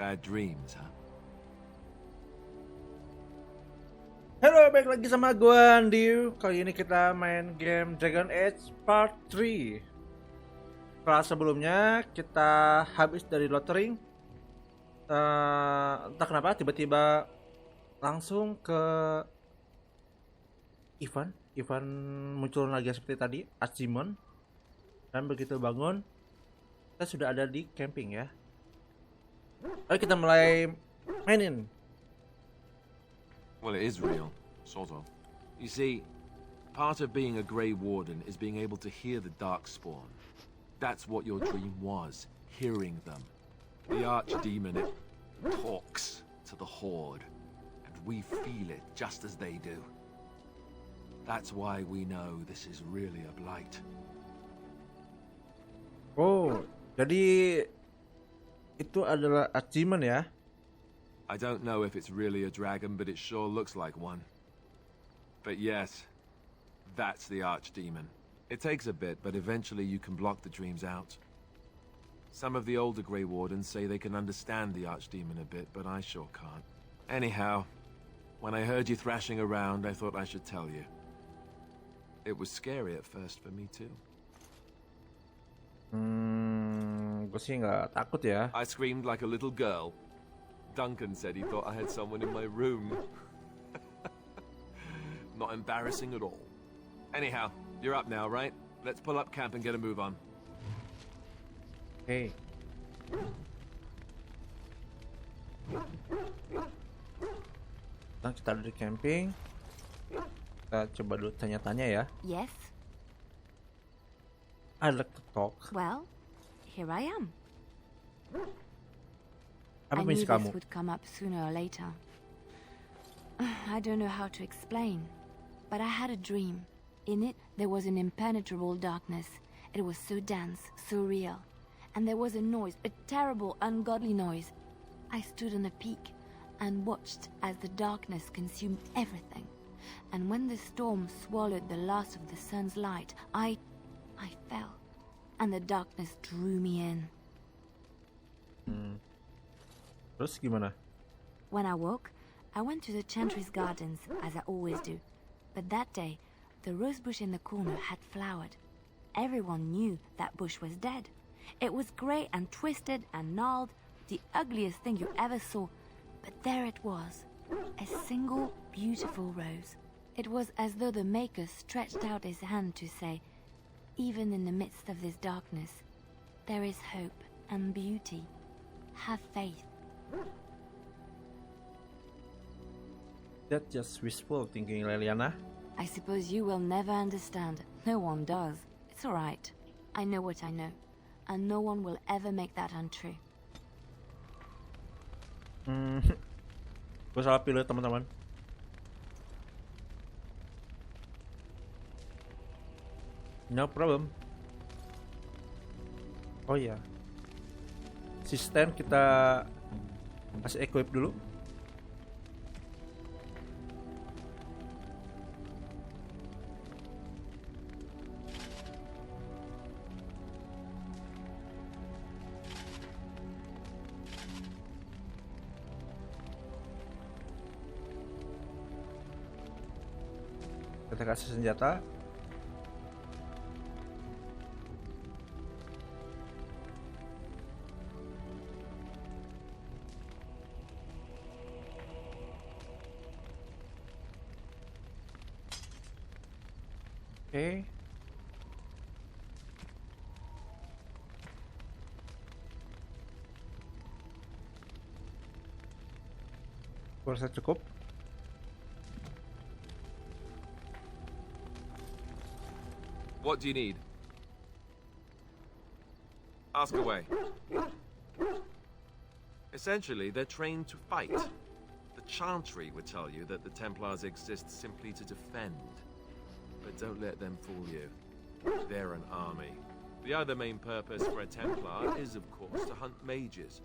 Bad dreams, huh? Halo, balik lagi sama gue Andy. Kali ini kita main game Dragon Age Part 3. Setelah sebelumnya kita habis dari lottering. Entah kenapa tiba-tiba langsung ke event muncul lagi seperti tadi, achievement. Dan begitu bangun, kita sudah ada di camping ya. Ayo kita mulai mainin. Well, it is real, sort of. You see, part of being a Grey Warden is being able to hear the Darkspawn. That's what your dream was, hearing them. The Archdemon, it talks to the Horde, and we feel it just as they do. That's why we know this is really a blight. Oh, jadi itu adalah achievement ya? I don't know if it's really a dragon, but it sure looks like one. But yes, that's the Archdemon. It takes a bit, but eventually you can block the dreams out. Some of the older Grey Wardens say they can understand the Archdemon a bit, but I sure can't. Anyhow, when I heard you thrashing around, I thought I should tell you. It was scary at first for me too. Gue sih nggak takut ya. I screamed like a little girl. Duncan said he thought I had someone in my room. Not embarrassing at all. Anyhow, you're up now, right? Let's pull up camp and get a move on. Hey. Nah, kita ada di camping. Kita coba dulu tanya-tanya ya. Yes? I'd like to talk. Well, here I am. Apa I misi knew kamu? this would come up sooner or later. I don't know how to explain, but I had a dream. In it, there was an impenetrable darkness. It was so dense, so real. And there was a noise, a terrible, ungodly noise. I stood on a peak and watched as the darkness consumed everything. And when the storm swallowed the last of the sun's light, I fell. And the darkness drew me in. Terus gimana? When I woke, I went to the Chantry's gardens, as I always do. But that day, the rose bush in the corner had flowered. Everyone knew that bush was dead. It was grey and twisted and gnarled, the ugliest thing you ever saw. But there it was, a single beautiful rose. It was as though the Maker stretched out his hand to say, even in the midst of this darkness, there is hope and beauty. Have faith. That's just wishful thinking, Leliana. I suppose you will never understand. No one does. It's all right. I know what I know. And no one will ever make that untrue. Gue salah pilih teman-teman. No problem. Oh iya. Sistem kita kasih equip dulu. Kita kasih senjata. Oke. Gua rasa cukup. What do you need? Ask away. Essentially, they're trained to fight. The Chantry would tell you that the Templars exist simply to defend. But don't let them fool you. They're an army. The other main purpose for a Templar is, of course, to hunt mages.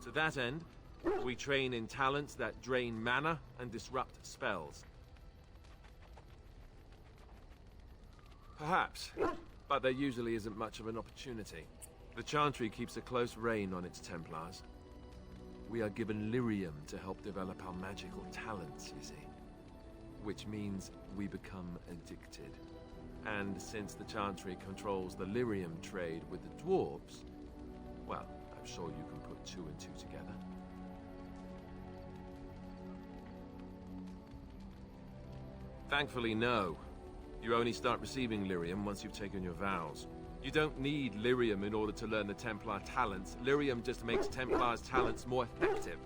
To that end, we train in talents that drain mana and disrupt spells. Perhaps, but there usually isn't much of an opportunity. The Chantry keeps a close rein on its Templars. we are given lyrium to help develop our magical talents, you see. Which means we become addicted. And since the Chantry controls the lyrium trade with the dwarves, well, I'm sure you can put 2 and 2 together. Thankfully, no. You only start receiving lyrium once you've taken your vows. You don't need lyrium in order to learn the Templar talents. Lyrium just makes Templar's talents more effective.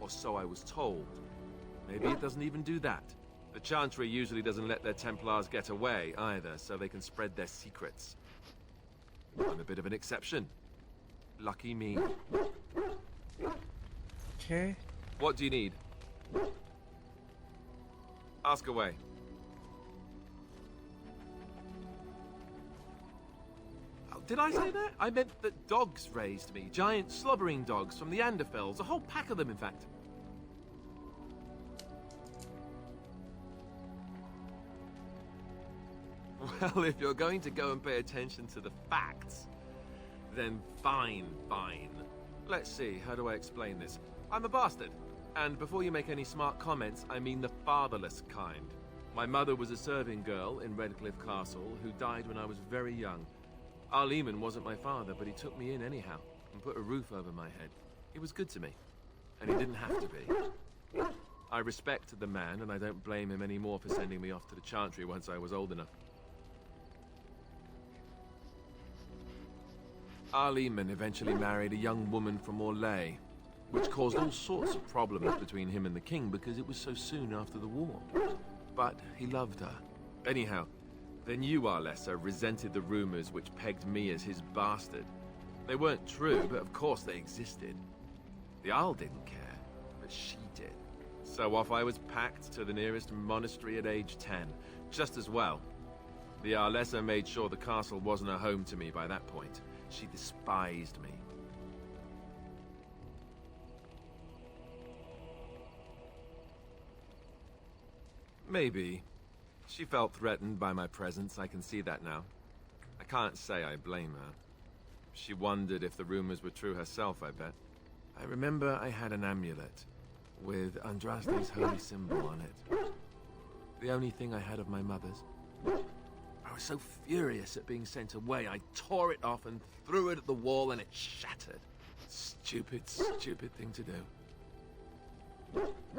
Or so I was told. Maybe it doesn't even do that. The Chantry usually doesn't let their Templars get away either, so they can spread their secrets. I'm a bit of an exception. Lucky me. Okay. What do you need? Ask away. Oh, did I say that? I meant that dogs raised me. Giant slobbering dogs from the Anderfels. A whole pack of them, in fact. Well, if you're going to go and pay attention to the facts, then fine. Let's see, how do I explain this? I'm a bastard. And before you make any smart comments, I mean the fatherless kind. My mother was a serving girl in Redcliffe Castle who died when I was very young. Arleman wasn't my father, but he took me in anyhow and put a roof over my head. He was good to me, and he didn't have to be. I respect the man, and I don't blame him anymore for sending me off to the Chantry once I was old enough. Arleman eventually married a young woman from Orlais, which caused all sorts of problems between him and the king because it was so soon after the war. But he loved her. Anyhow, the new Arlessa resented the rumors which pegged me as his bastard. They weren't true, but of course they existed. The Arl didn't care, but she did. So off I was packed to the nearest monastery at age 10, just as well. The Arlessa made sure the castle wasn't a home to me by that point. She despised me. Maybe. She felt threatened by my presence, I can see that now. I can't say I blame her. She wondered if the rumors were true herself, I bet. I remember I had an amulet with Andraste's holy symbol on it. The only thing I had of my mother's. I was so furious at being sent away, I tore it off and threw it at the wall and it shattered. Stupid thing to do.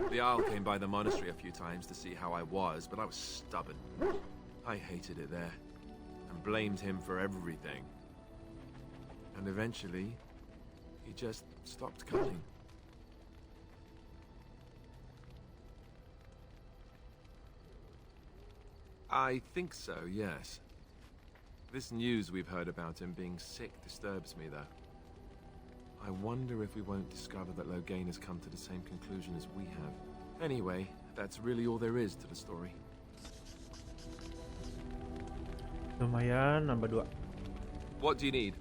The Arl came by the monastery a few times to see how I was, but I was stubborn. I hated it there, and blamed him for everything. And eventually, he just stopped coming. I think so, yes. This news we've heard about him being sick disturbs me, though. I wonder if we won't discover that Loghain has come to the same conclusion as we have. Anyway, that's really all there is to the story. Lumayan, nambah 2. What do you need?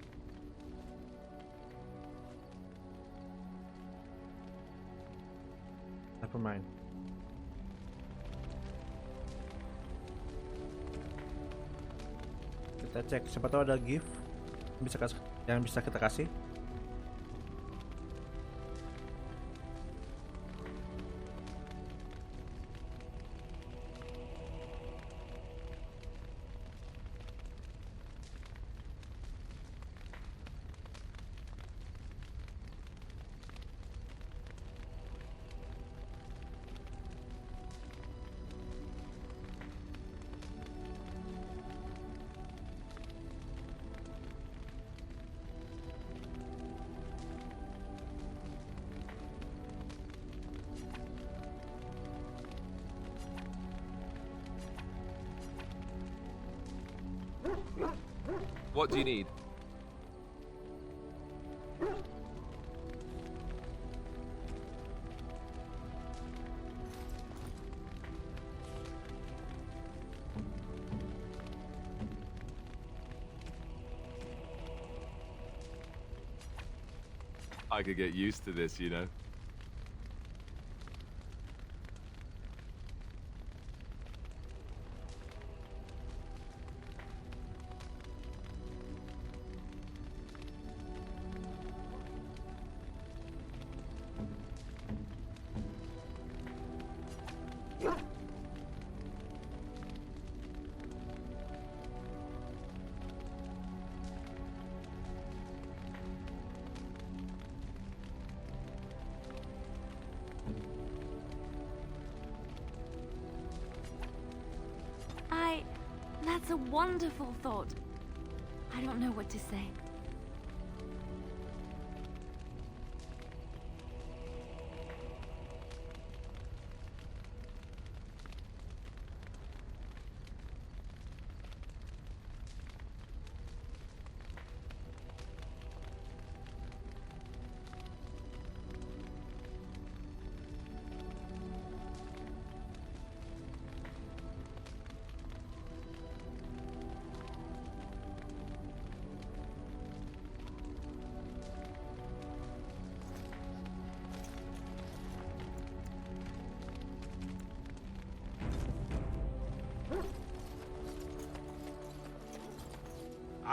Never mind. Kita cek, siapa tahu ada gift yang bisa kita kasih. What do you need? I could get used to this, you know. That's a wonderful thought. I don't know what to say.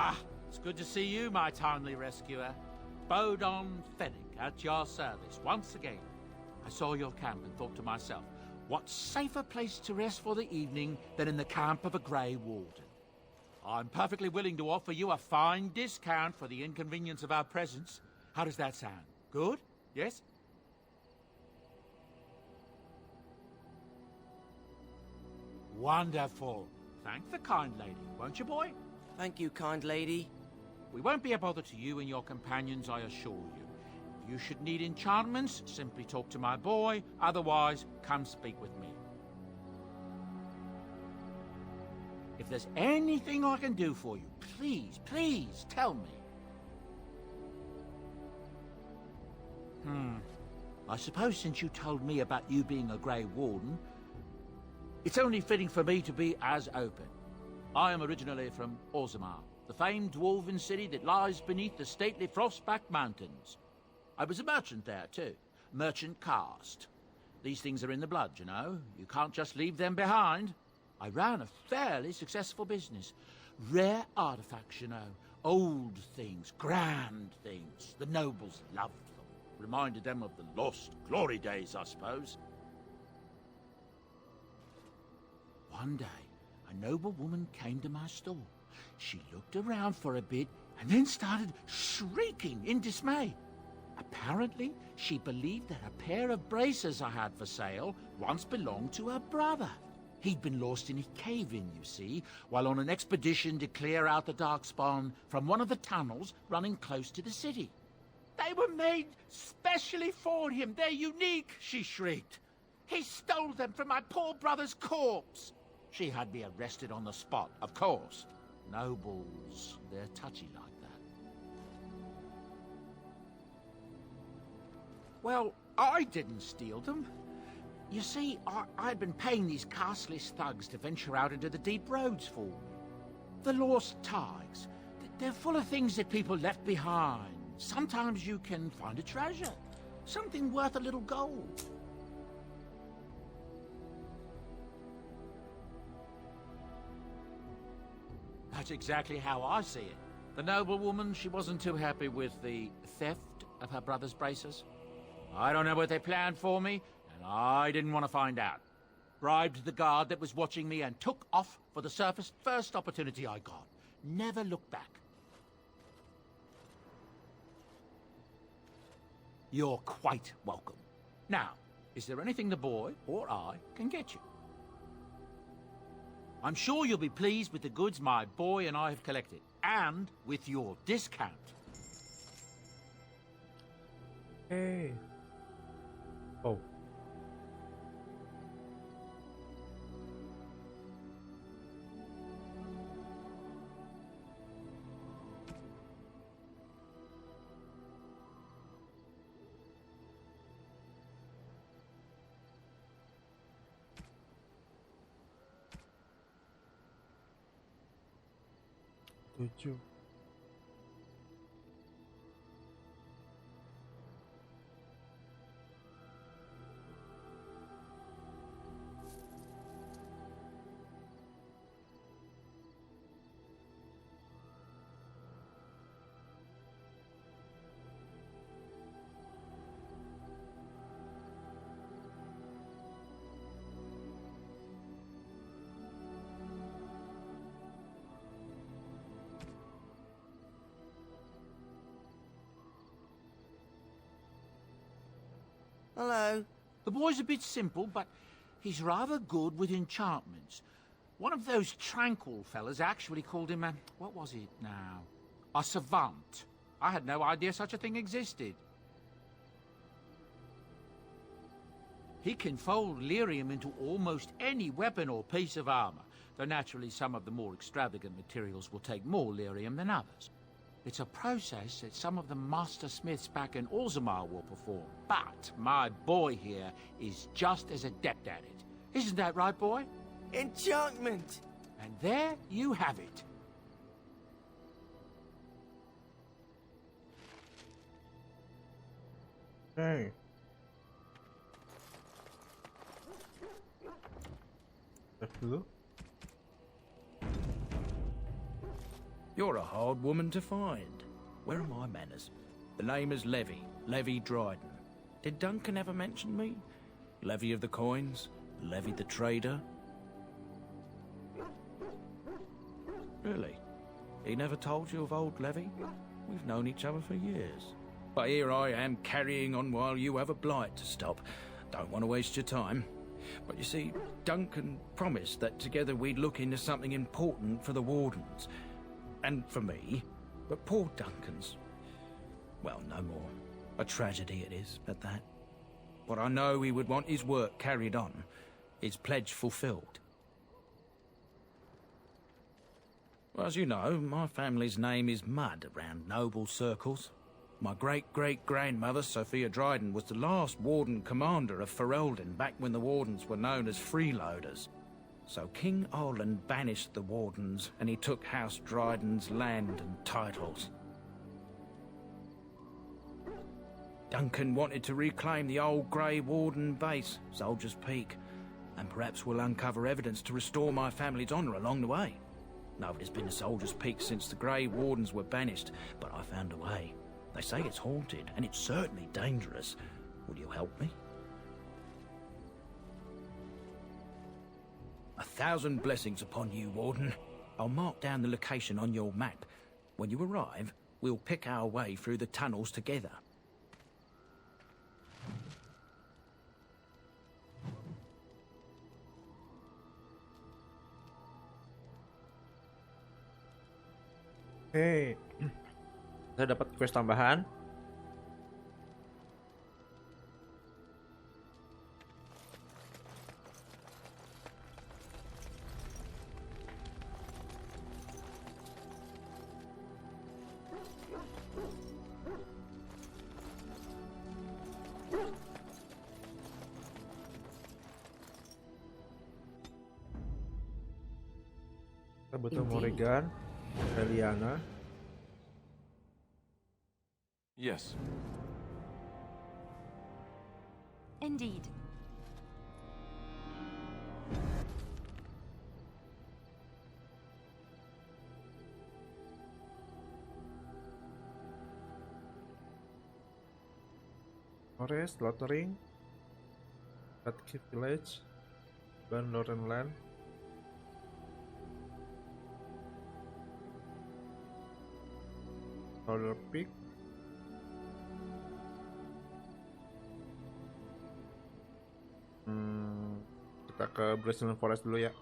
Ah, it's good to see you, my timely rescuer. Bodon Fennec at your service once again. I saw your camp and thought to myself, what safer place to rest for the evening than in the camp of a Grey Warden? I'm perfectly willing to offer you a fine discount for the inconvenience of our presence. How does that sound? Good? Yes? Wonderful. Thank the kind lady, won't you, boy? Thank you, kind lady. We won't be a bother to you and your companions, I assure you. If you should need enchantments, simply talk to my boy. Otherwise, come speak with me. If there's anything I can do for you, please, please tell me. I suppose since you told me about you being a Grey Warden, it's only fitting for me to be as open. I am originally from Orzammar, the famed dwarven city that lies beneath the stately Frostback Mountains. I was a merchant there, too. Merchant caste. These things are in the blood, you know. You can't just leave them behind. I ran a fairly successful business. Rare artifacts, you know. Old things, grand things. The nobles loved them. Reminded them of the lost glory days, I suppose. One day, a noble woman came to my store. She looked around for a bit and then started shrieking in dismay. Apparently, she believed that a pair of bracers I had for sale once belonged to her brother. He'd been lost in a cave-in, you see, while on an expedition to clear out the Darkspawn from one of the tunnels running close to the city. They were made specially for him. They're unique, she shrieked. He stole them from my poor brother's corpse. She had me arrested on the spot, of course. Nobles, they're touchy like that. Well, I didn't steal them. You see, I'd been paying these castless thugs to venture out into the deep roads for me. The lost tigers, they're full of things that people left behind. Sometimes you can find a treasure, something worth a little gold. That's exactly how I see it. The noblewoman, she wasn't too happy with the theft of her brother's bracers. I don't know what they planned for me, and I didn't want to find out. Bribed the guard that was watching me and took off for the surface first opportunity I got. Never looked back. You're quite welcome. Now, is there anything the boy or I can get you? I'm sure you'll be pleased with the goods my boy and I have collected, and with your discount. Hey. Oh. Lucu. Hello. The boy's a bit simple, but he's rather good with enchantments. One of those tranquil fellas actually called him a... what was it now? A savant. I had no idea such a thing existed. He can fold lyrium into almost any weapon or piece of armor, though naturally some of the more extravagant materials will take more lyrium than others. It's a process that some of the master smiths back in Orzammar will perform, but my boy here is just as adept at it. Isn't that right, boy? Enchantment! And there you have it. Hey. Dulu. You're a hard woman to find. Where are my manners? The name is Levy. Levy Dryden. Did Duncan ever mention me? Levy of the coins? Levy the trader? Really? He never told you of old Levy? We've known each other for years. But here I am carrying on while you have a blight to stop. Don't want to waste your time. But you see, Duncan promised that together we'd look into something important for the Wardens. And for me. But poor Duncan's... well, no more. A tragedy it is, at that. But I know he would want his work carried on. His pledge fulfilled. Well, as you know, my family's name is mud around noble circles. My great-great-grandmother, Sophia Dryden, was the last Warden commander of Ferelden back when the Wardens were known as freeloaders. So King Olin banished the Wardens, and he took House Dryden's land and titles. Duncan wanted to reclaim the old Grey Warden base, Soldier's Peak, and perhaps we'll uncover evidence to restore my family's honour along the way. Nobody's been to Soldier's Peak since the Grey Wardens were banished, but I found a way. They say it's haunted, and it's certainly dangerous. Will you help me? 1,000 blessings upon you, Warden. I'll mark down the location on your map. When you arrive, we'll pick our way through the tunnels together. Oke. Saya dapat quest tambahan. Kita butuh Morrigan, Eliana. Yes. Indeed. Forest, Lottering, Batcave Village, Van Lorenland. Soldier Peak. Kita ke Brazilian Forest dulu ya.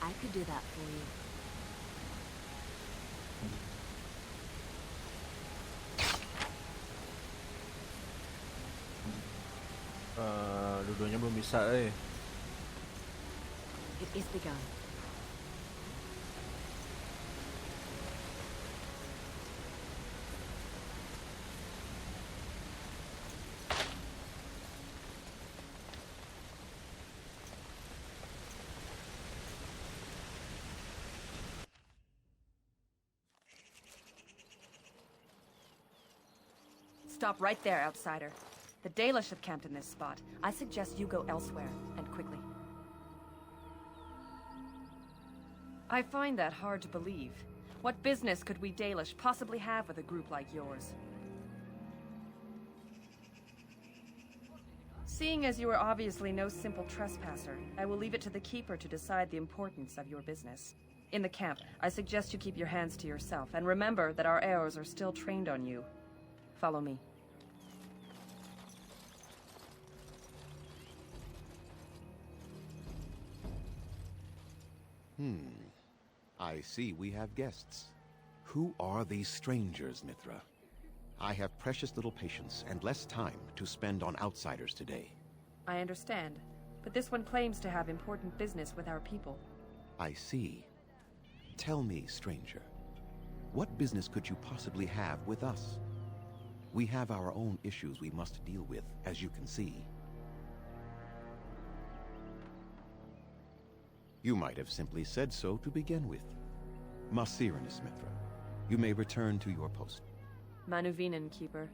I could do that for you. Dua-duanya belum bisa, It is begun. Stop right there, outsider. The Dalish have camped in this spot. I suggest you go elsewhere, and quickly. I find that hard to believe. What business could we Dalish possibly have with a group like yours? Seeing as you are obviously no simple trespasser, I will leave it to the Keeper to decide the importance of your business. In the camp, I suggest you keep your hands to yourself, and remember that our arrows are still trained on you. Follow me. I see we have guests. Who are these strangers, Mithra? I have precious little patience and less time to spend on outsiders today. I understand, but this one claims to have important business with our people. I see. Tell me, stranger, what business could you possibly have with us? We have our own issues we must deal with, as you can see. You might have simply said so to begin with. Masiranus, Mithra. You may return to your post. Manuvinen, Keeper.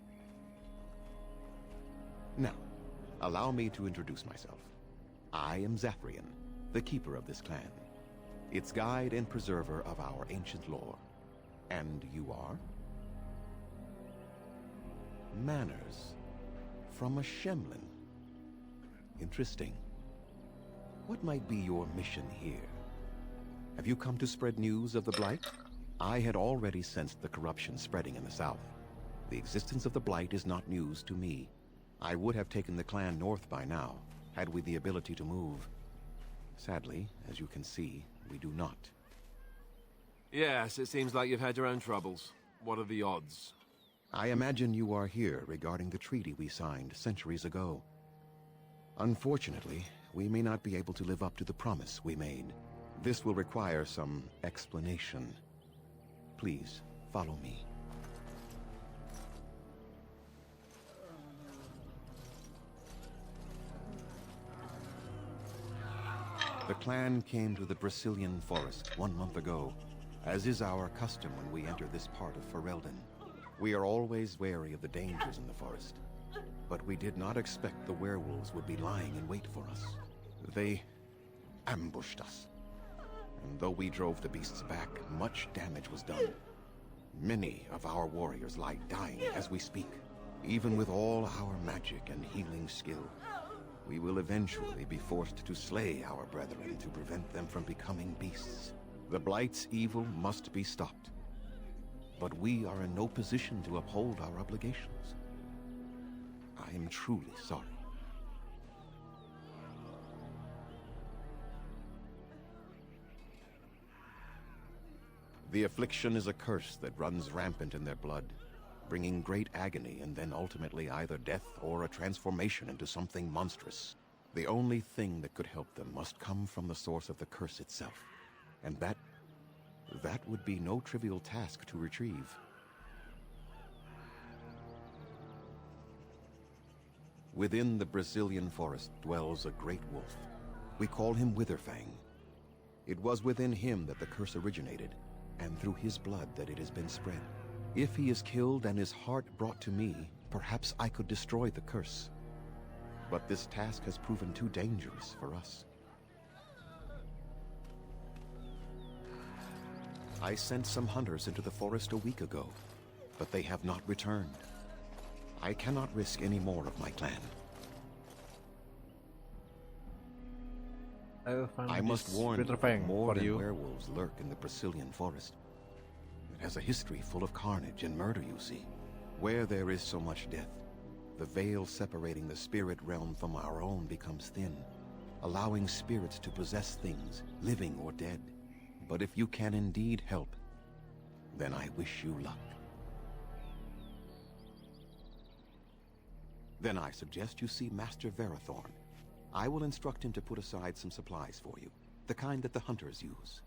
Now, allow me to introduce myself. I am Zathrian, the keeper of this clan, its guide and preserver of our ancient lore. And you are? Manners. From a Shemlin. Interesting. What might be your mission here? Have you come to spread news of the Blight? I had already sensed the corruption spreading in the south. The existence of the Blight is not news to me. I would have taken the clan north by now, had we the ability to move. Sadly, as you can see, we do not. Yes, it seems like you've had your own troubles. What are the odds? I imagine you are here regarding the treaty we signed centuries ago. Unfortunately, we may not be able to live up to the promise we made. This will require some explanation. Please, follow me. The clan came to the Brazilian forest 1 month ago, as is our custom when we enter this part of Ferelden. We are always wary of the dangers in the forest, but we did not expect the werewolves would be lying in wait for us. They ambushed us, and though we drove the beasts back, much damage was done. Many of our warriors lie dying as we speak. Even with all our magic and healing skill, we will eventually be forced to slay our brethren to prevent them from becoming beasts. The Blight's evil must be stopped, but we are in no position to uphold our obligations. I am truly sorry. The affliction is a curse that runs rampant in their blood, bringing great agony and then ultimately either death or a transformation into something monstrous. The only thing that could help them must come from the source of the curse itself, and that would be no trivial task to retrieve. Within the Brazilian forest dwells a great wolf. We call him Witherfang. It was within him that the curse originated, and through his blood that it has been spread. If he is killed and his heart brought to me, perhaps I could destroy the curse. But this task has proven too dangerous for us. I sent some hunters into the forest a week ago, but they have not returned. I cannot risk any more of my clan. I must warn you that more than werewolves lurk in the Brazilian forest. It has a history full of carnage and murder, you see. Where there is so much death, the veil separating the spirit realm from our own becomes thin. allowing spirits to possess things, living or dead. But if you can indeed help, then I wish you luck. Then I suggest you see Master Verathorn. I will instruct him to put aside some supplies for you, the kind that the hunters use.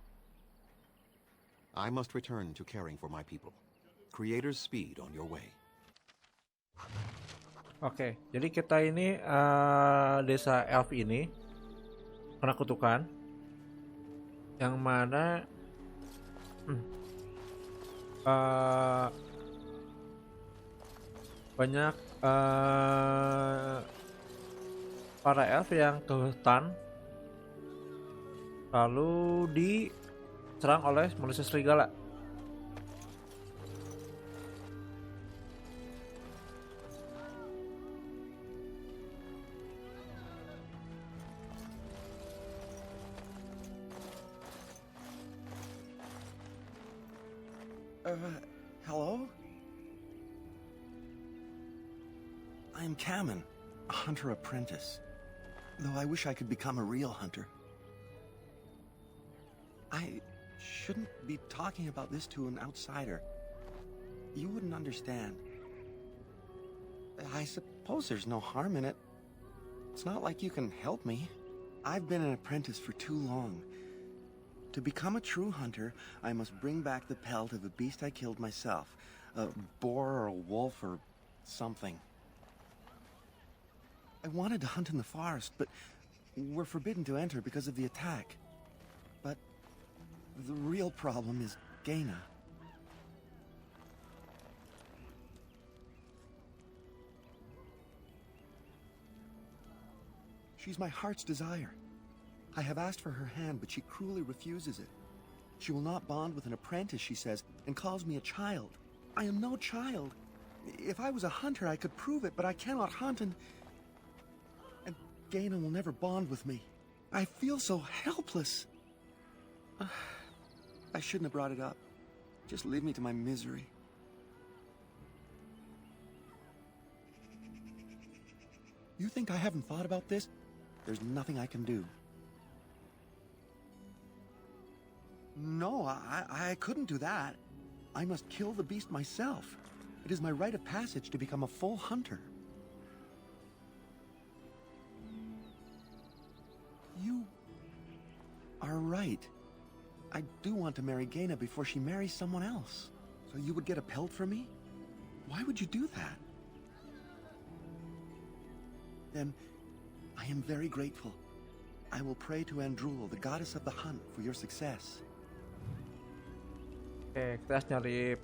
I must return to caring for my people. Creator's speed on your way. Oke, jadi kita ini desa elf ini kena kutukan yang mana banyak para elf yang ke hutan lalu diserang oleh manusia serigala. Hello? I am Kamen, a hunter apprentice. Though I wish I could become a real hunter. I shouldn't be talking about this to an outsider. You wouldn't understand. I suppose there's no harm in it. It's not like you can help me. I've been an apprentice for too long. To become a true hunter, I must bring back the pelt of a beast I killed myself. A boar or a wolf or something. I wanted to hunt in the forest, but we're forbidden to enter because of the attack. But the real problem is Gaina. She's my heart's desire. I have asked for her hand, but she cruelly refuses it. She will not bond with an apprentice, she says, and calls me a child. I am no child. If I was a hunter, I could prove it, but I cannot hunt, and Gaina will never bond with me. I feel so helpless. I shouldn't have brought it up. Just leave me to my misery. You think I haven't thought about this? There's nothing I can do. No, I couldn't do that. I must kill the beast myself. It is my rite of passage to become a full hunter. You are right. I do want to marry Gaina before she marries someone else. So you would get a pelt for me? Why would you do that? Then, I am very grateful. I will pray to Andrul, the goddess of the hunt, for your success. Oke, kita harus nyari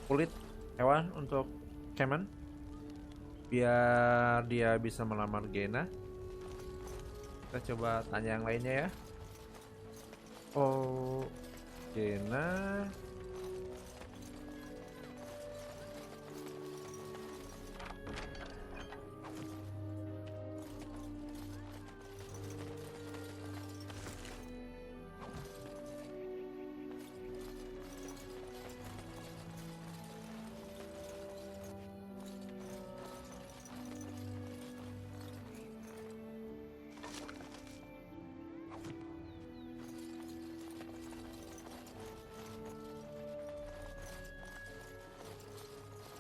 kulit hewan untuk Kamen biar dia bisa melamar Gaina. Kita coba tanya yang lainnya ya. Oh, Gaina.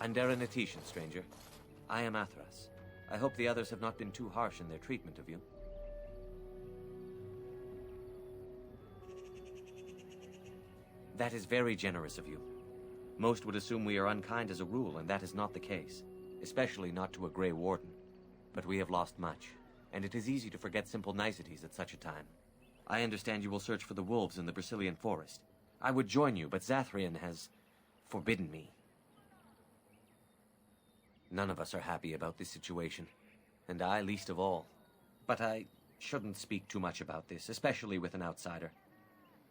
I'm Daranatishan, stranger. I am Athras. I hope the others have not been too harsh in their treatment of you. That is very generous of you. Most would assume we are unkind as a rule, and that is not the case. Especially not to a Grey Warden. But we have lost much, and it is easy to forget simple niceties at such a time. I understand you will search for the wolves in the Brazilian forest. I would join you, but Zathrian has forbidden me. None of us are happy about this situation, and I least of all. But I shouldn't speak too much about this, especially with an outsider.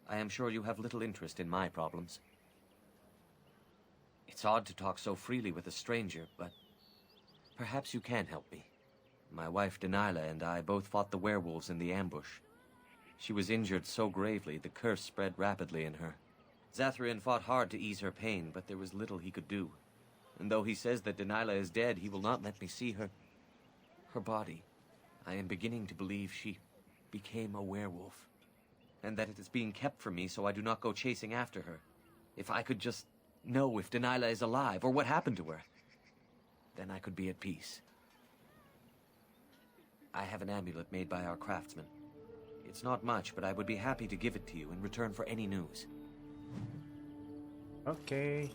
I am sure you have little interest in my problems. It's odd to talk so freely with a stranger, but perhaps you can help me. My wife Denilah and I both fought the werewolves in the ambush. She was injured so gravely, the curse spread rapidly in her. Zathrian fought hard to ease her pain, but there was little he could do. And though he says that Denilah is dead, he will not let me see her body. I am beginning to believe she became a werewolf, and that it is being kept from me so I do not go chasing after her. If I could just know if Delilah is alive or what happened to her, then I could be at peace. I have an amulet made by our craftsman. It's not much, but I would be happy to give it to you in return for any news. Okay.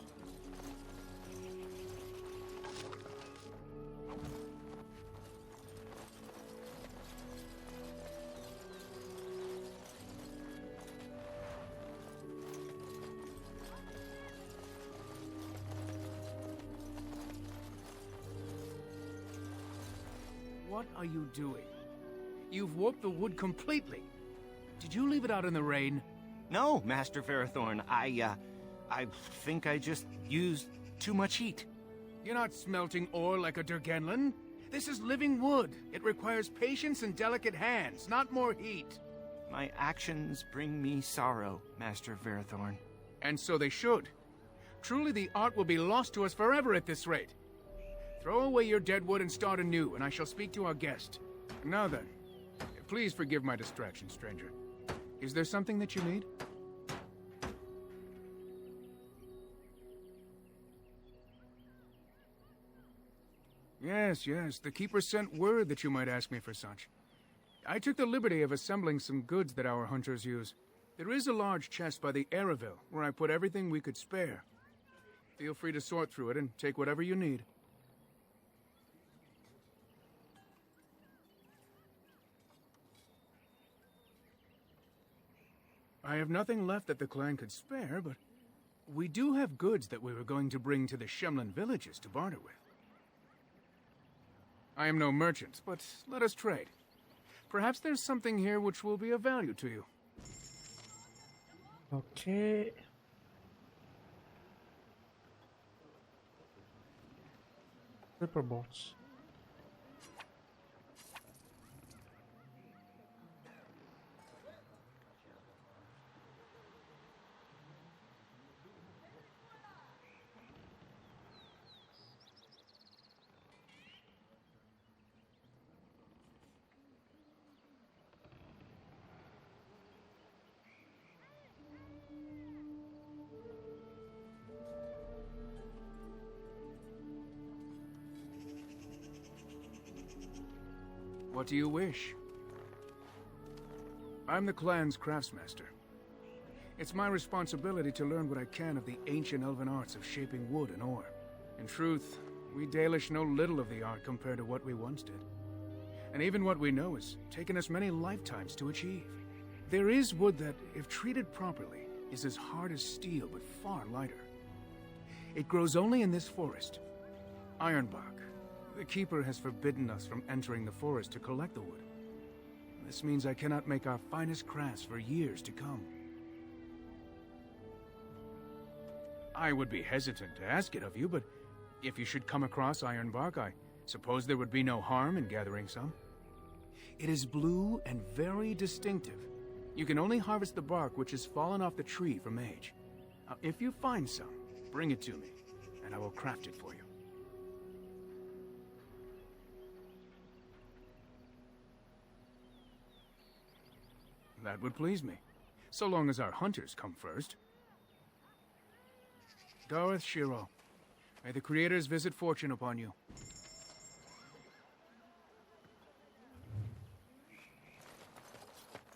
What are you doing? You've warped the wood completely. Did you leave it out in the rain? No, Master Ferrothorn. I think I just used too much heat. You're not smelting ore like a Durgenlin. This is living wood. It requires patience and delicate hands, not more heat. My actions bring me sorrow, Master Ferrothorn. And so they should. Truly, the art will be lost to us forever at this rate. Throw away your dead wood and start anew, and I shall speak to our guest. Now then, please forgive my distraction, stranger. Is there something that you need? Yes, the Keeper sent word that you might ask me for such. I took the liberty of assembling some goods that our hunters use. There is a large chest by the Araville, where I put everything we could spare. Feel free to sort through it and take whatever you need. I have nothing left that the clan could spare, but we do have goods that we were going to bring to the Shemlin villages to barter with. I am no merchant, but let us trade. Perhaps there's something here which will be of value to you. Okay. Paperboards. What do you wish? I'm the clan's craftsmaster. It's my responsibility to learn what I can of the ancient elven arts of shaping wood and ore. In truth, we Dalish know little of the art compared to what we once did. And even what we know has taken us many lifetimes to achieve. There is wood that, if treated properly, is as hard as steel but far lighter. It grows only in this forest, Ironbark. The Keeper has forbidden us from entering the forest to collect the wood. This means I cannot make our finest crafts for years to come. I would be hesitant to ask it of you, but if you should come across Ironbark, I suppose there would be no harm in gathering some. It is blue and very distinctive. You can only harvest the bark which has fallen off the tree from age. Now, if you find some, bring it to me, and I will craft it for you. That would please me, so long as our hunters come first. Gareth Shiro, may the creators visit fortune upon you.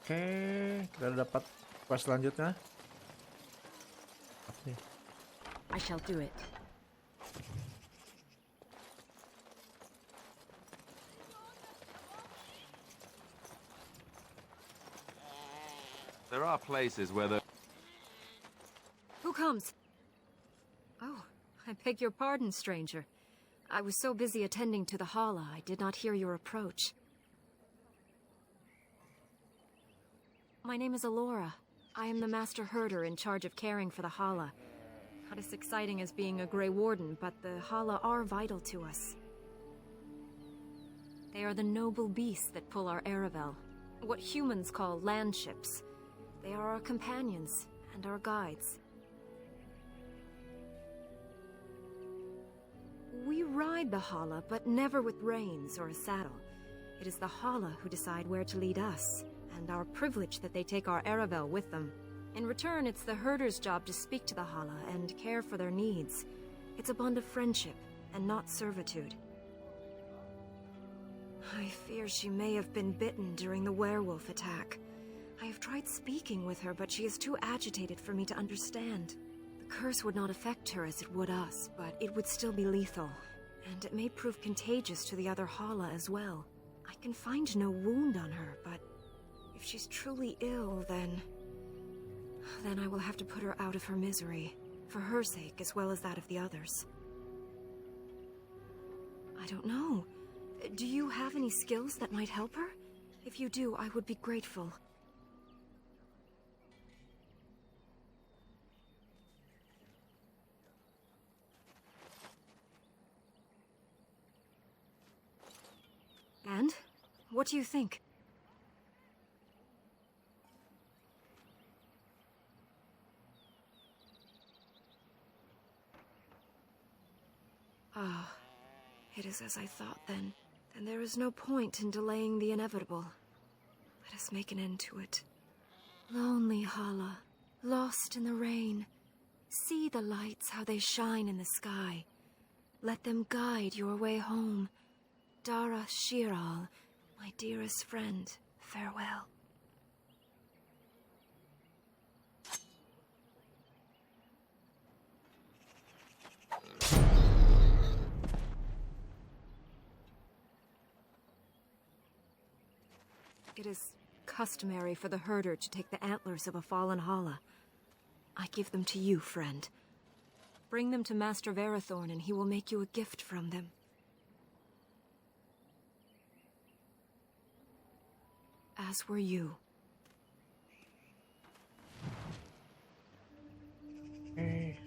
Oke, kita udah dapat quest selanjutnya. Oke. I shall do it. There are places where the... Who comes? Oh, I beg your pardon, stranger. I was so busy attending to the Hala, I did not hear your approach. My name is Alora. I am the Master Herder in charge of caring for the Hala. Not as exciting as being a Grey Warden, but the Hala are vital to us. They are the noble beasts that pull our Aravel, what humans call landships. They are our companions and our guides. We ride the Hala, but never with reins or a saddle. It is the Hala who decide where to lead us, and our privilege that they take our Aravel with them. In return, it's the herder's job to speak to the Hala and care for their needs. It's a bond of friendship, and not servitude. I fear she may have been bitten during the werewolf attack. I have tried speaking with her, but she is too agitated for me to understand. The curse would not affect her as it would us, but it would still be lethal, and it may prove contagious to the other Hala as well. I can find no wound on her, but if she's truly ill, then I will have to put her out of her misery, for her sake as well as that of the others. I don't know. Do you have any skills that might help her? If you do, I would be grateful. And? What do you think? Ah, it is as I thought then. Then there is no point in delaying the inevitable. Let us make an end to it. Lonely Hala, lost in the rain. See the lights, how they shine in the sky. Let them guide your way home. Dara Shiral, my dearest friend, farewell. It is customary for the herder to take the antlers of a fallen Hala. I give them to you, friend. Bring them to Master Verathorn and he will make you a gift from them. As were you. Hey.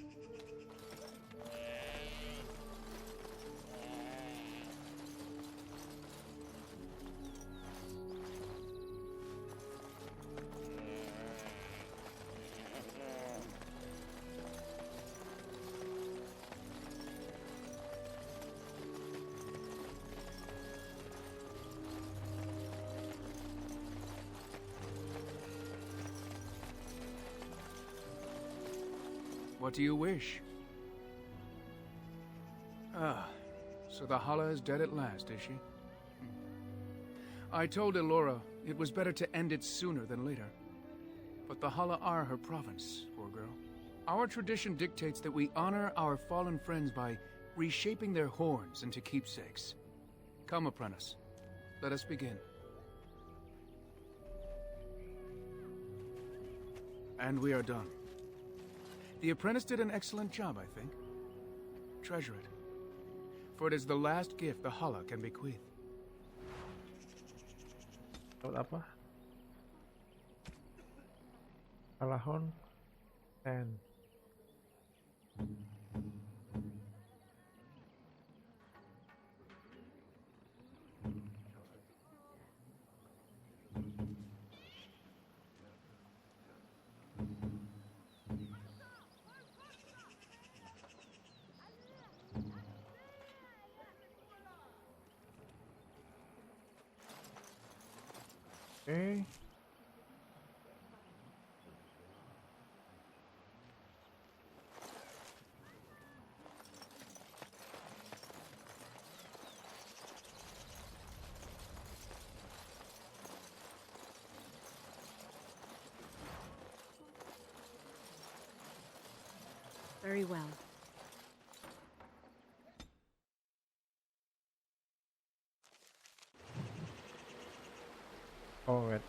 What do you wish? Ah, so the Hala is dead at last, is she? I told Elora it was better to end it sooner than later. But the Hala are her province, poor girl. Our tradition dictates that we honor our fallen friends by reshaping their horns into keepsakes. Come, apprentice. Let us begin. And we are done. The apprentice did an excellent job, I think. Treasure it. For it is the last gift the Hala can bequeath. Dapat apa? Alahon and okay. Very well. Oh, wait.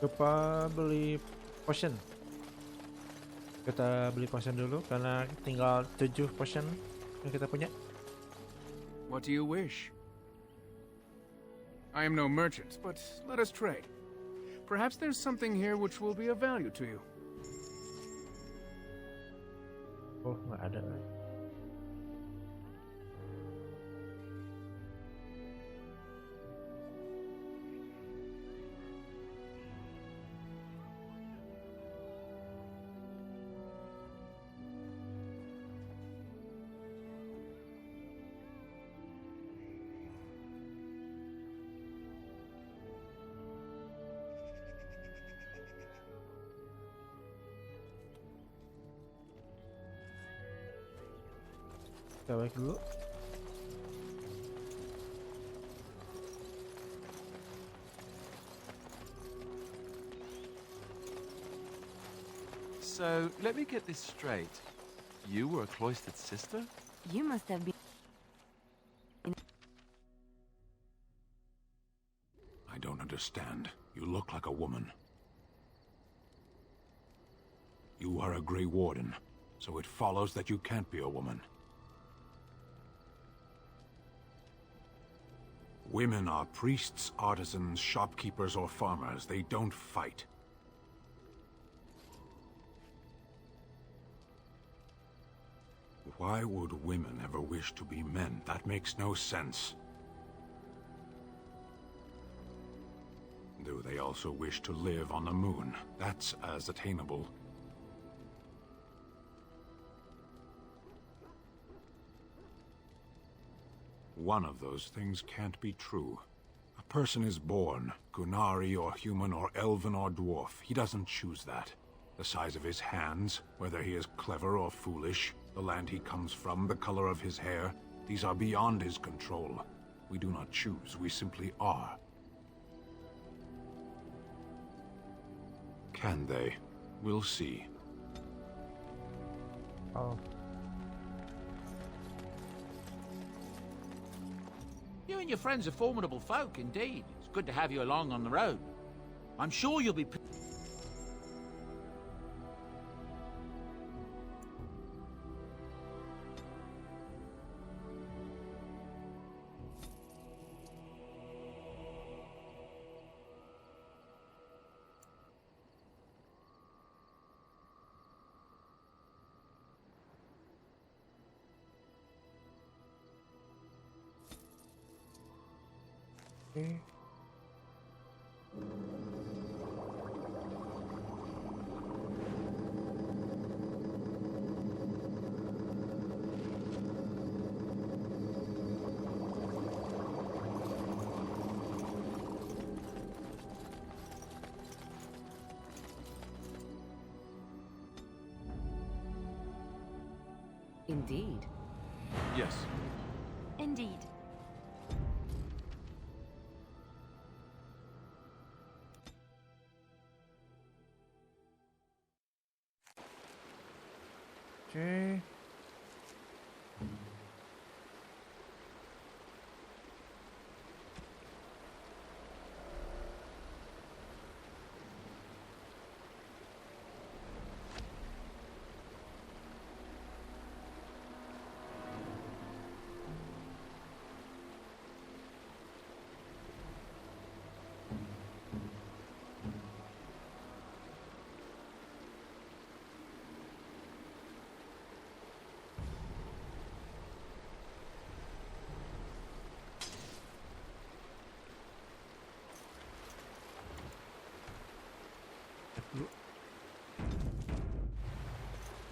Lupa beli potion. Kita beli potion dulu karena tinggal 7 potion yang kita punya. What do you wish? I am no merchant, but let us trade. Perhaps there's something here which will be of value to you. Oh, nggak ada. Kita balik dulu. So, let me get this straight. You were a cloistered sister? You must have been. I don't understand. You look like a woman. You are a Grey Warden, so it follows that you can't be a woman. Women are priests, artisans, shopkeepers, or farmers. They don't fight. Why would women ever wish to be men? That makes no sense. Do they also wish to live on the moon? That's as attainable. One of those things can't be true. A person is born, Gunari or human or elven or dwarf. He doesn't choose that. The size of his hands, whether he is clever or foolish, the land he comes from, the color of his hair, these are beyond his control. We do not choose, we simply are. Can they? We'll see. Oh. You and your friends are formidable folk, indeed. It's good to have you along on the road. I'm sure you'll be... Okay. Indeed. Yes. Indeed. Okay.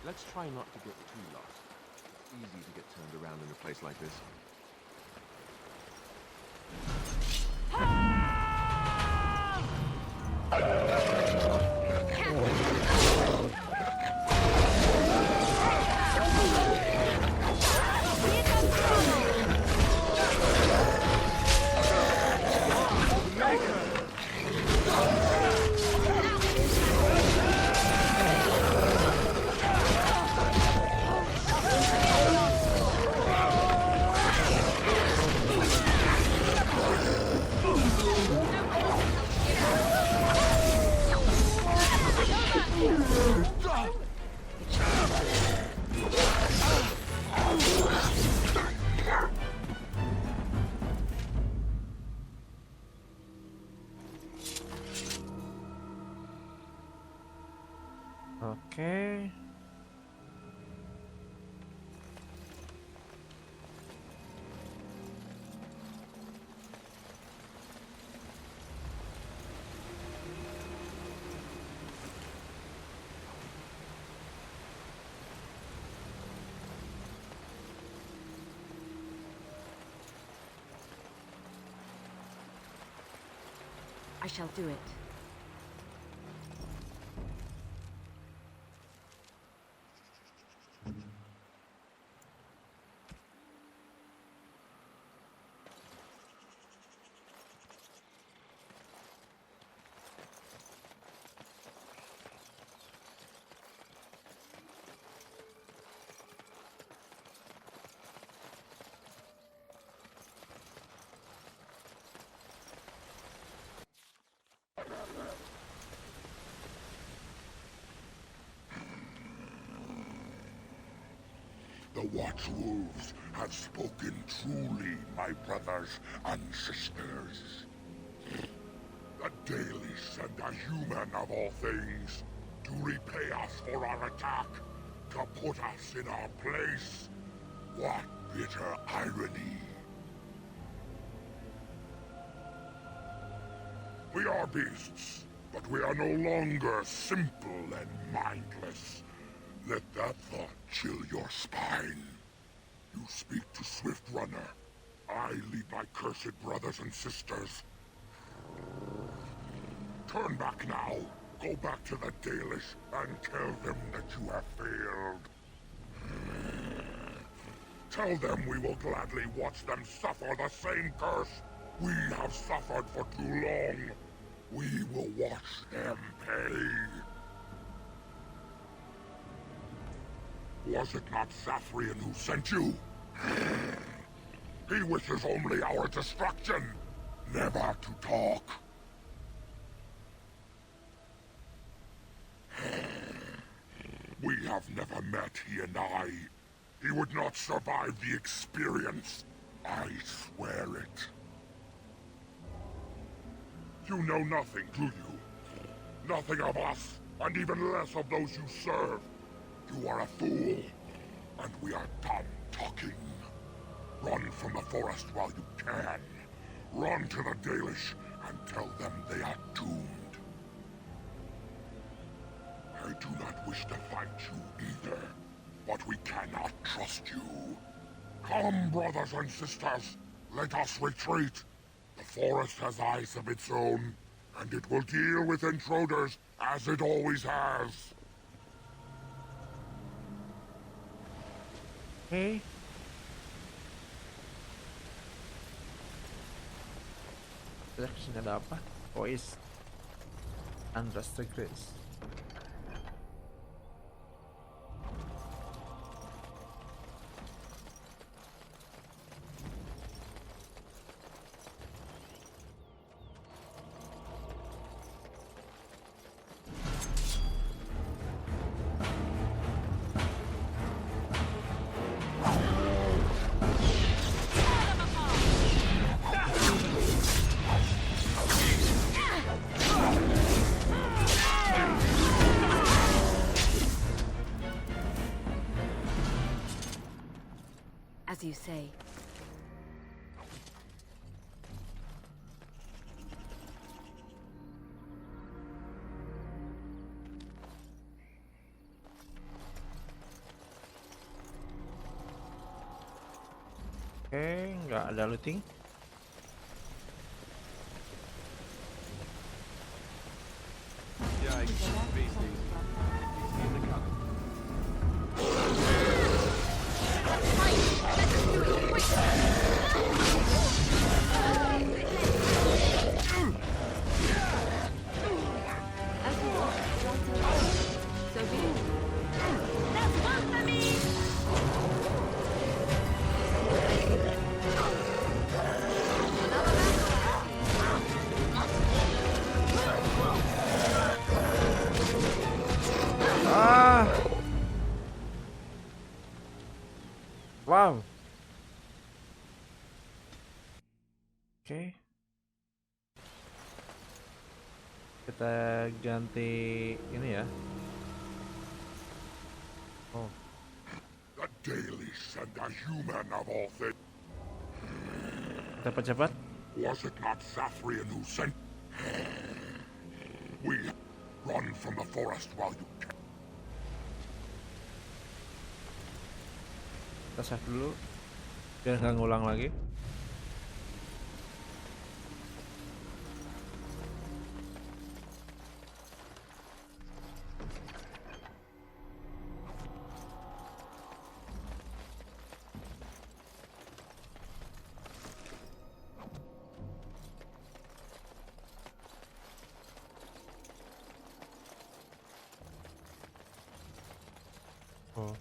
Let's try not to get too lost. It's easy to get turned around in a place like this. Oke. I shall do it. The Watchwolves have spoken truly, my brothers and sisters. The Daily sent a human of all things to repay us for our attack, to put us in our place. What bitter irony. We are beasts, but we are no longer simple and mindless. Let that thought chill your spine. You speak to Swift Runner. I lead my cursed brothers and sisters. Turn back now. Go back to the Dalish and tell them that you have failed. Tell them we will gladly watch them suffer the same curse we have suffered for too long. We will watch them pay. Was it not Sathrian who sent you? He wishes only our destruction, never to talk. We have never met, he and I. He would not survive the experience. I swear it. You know nothing, do you? Nothing of us, and even less of those you serve. You are a fool, and we are done talking. Run from the forest while you can. Run to the Dalish and tell them they are doomed. I do not wish to fight you either, but we cannot trust you. Come, brothers and sisters, let us retreat. The forest has eyes of its own, and it will deal with intruders as it always has. Oke. Kita kesini ada apa? Voice unrestricted. As you say. Oke, nggak ada looting. Wow. Oke. Kita ganti ini ya. Oh. The Daily sent a human of all things. Cepat-cepat. Was it not Sathrian who sent? We run from the forest while you can. Kita save dulu biar nggak ngulang lagi. Oh.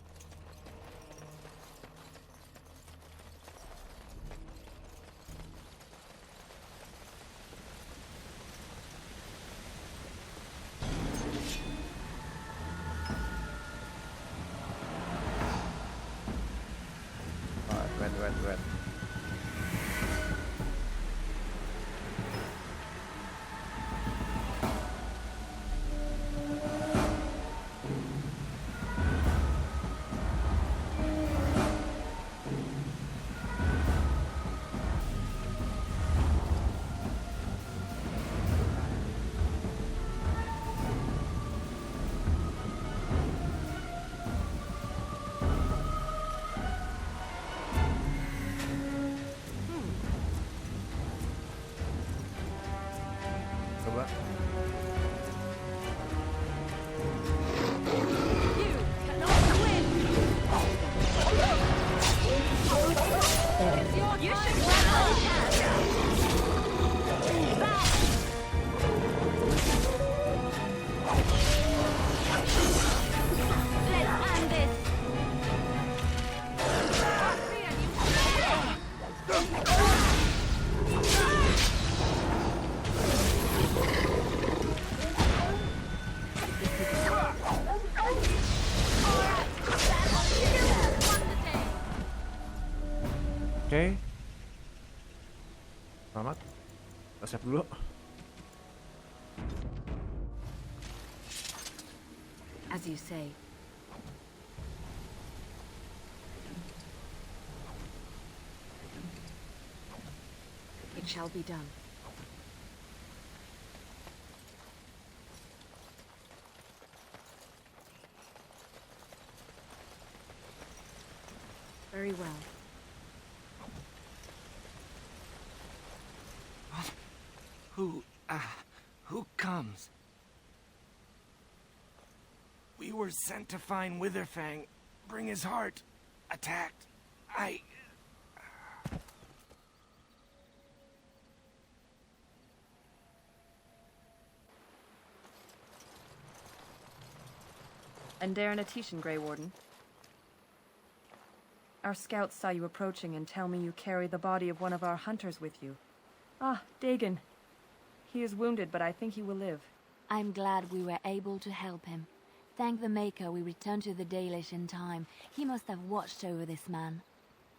Oke. Selamat. Kita save dulu. As you say. It shall be done. Very well. Who comes? We were sent to find Witherfang, bring his heart. Attacked. And Daranatishan, Grey Warden. Our scouts saw you approaching and tell me you carry the body of one of our hunters with you. Ah, Dagon. He is wounded, but I think he will live. I'm glad we were able to help him. Thank the Maker we returned to the Dalish in time. He must have watched over this man.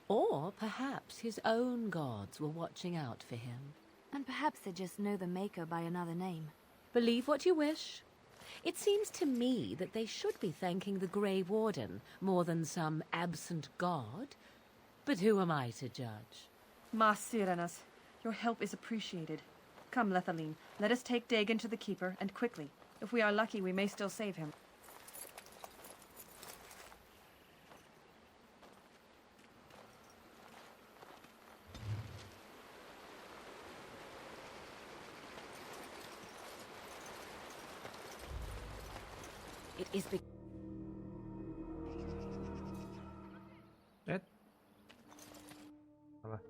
Or perhaps his own gods were watching out for him. And perhaps they just know the Maker by another name. Believe what you wish. It seems to me that they should be thanking the Grey Warden more than some absent god. But who am I to judge? Ma Siranas, your help is appreciated. Come, Lethaline, let us take Dagon to the Keeper, and quickly. If we are lucky, we may still save him. It is Salah.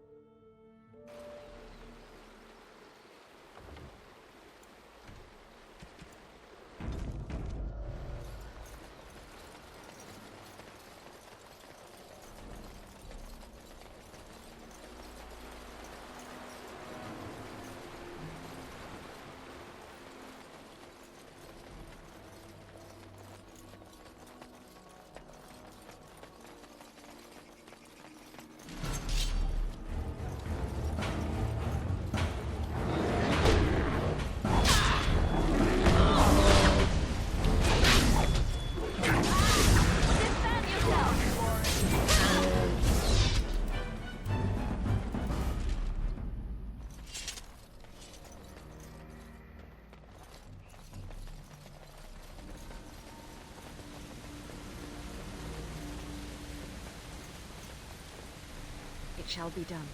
It shall be done.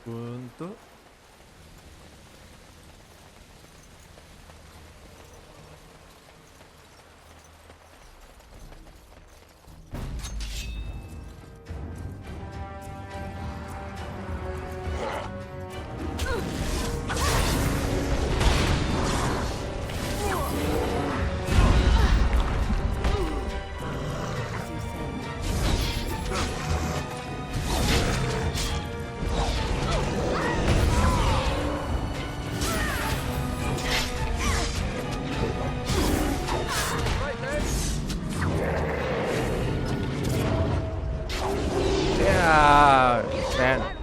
Untuk man.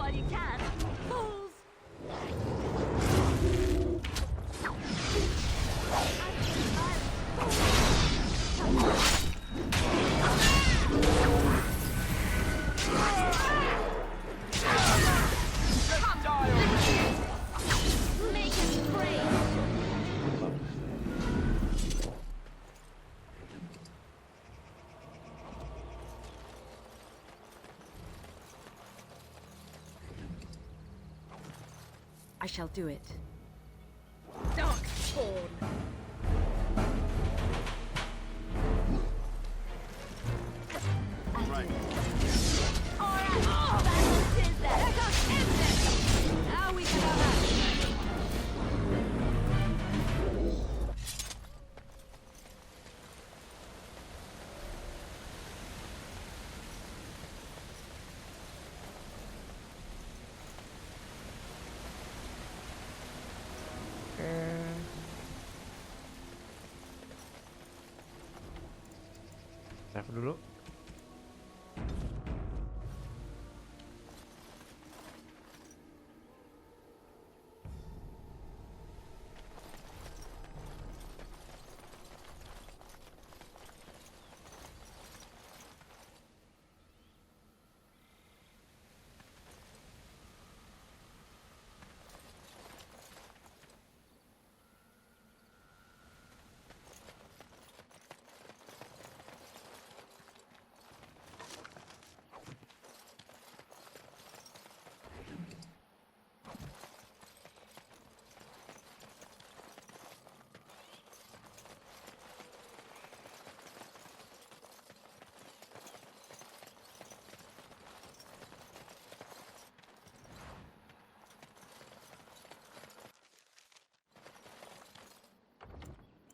I shall do it. Darkspawn. Right. save dulu.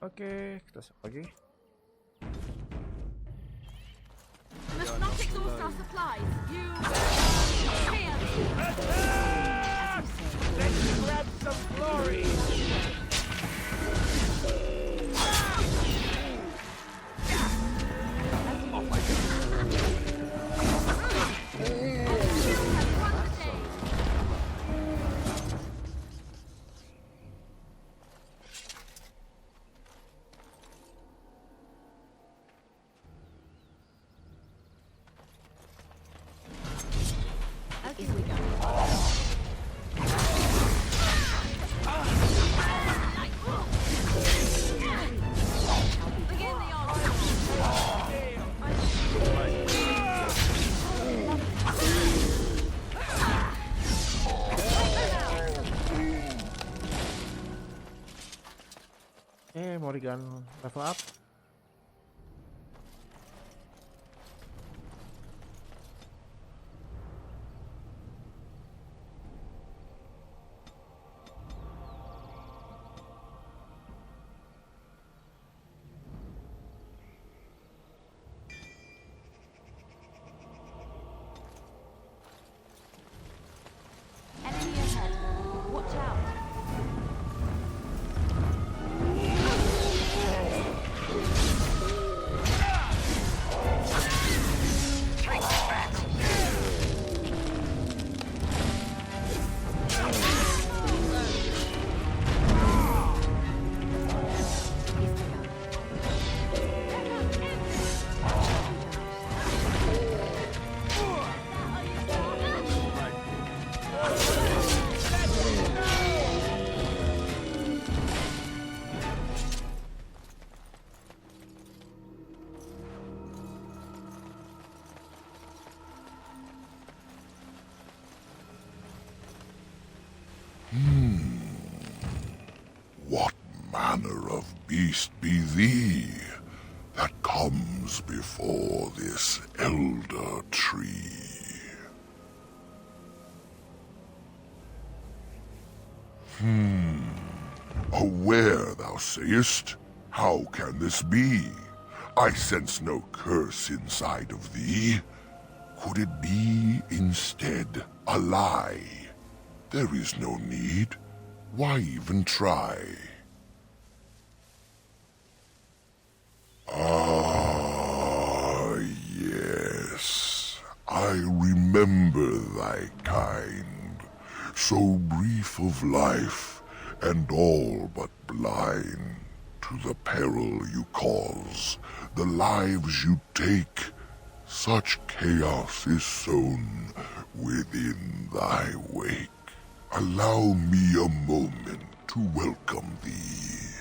Oke, kita save lagi. Must not exhaust our supplies. You here. Let's grab some glory! Oh my god. Here we go. Begin the Morrigan level up. enemy ahead. Watch out. What manner of beast be thee that comes before this elder tree? A were, thou sayest? How can this be? I sense no curse inside of thee. Could it be, instead, a lie? There is no need. Why even try? Ah, yes. I remember thy kind. So brief of life, and all but blind to the peril you cause, the lives you take. Such chaos is sown within thy wake. Allow me a moment to welcome thee.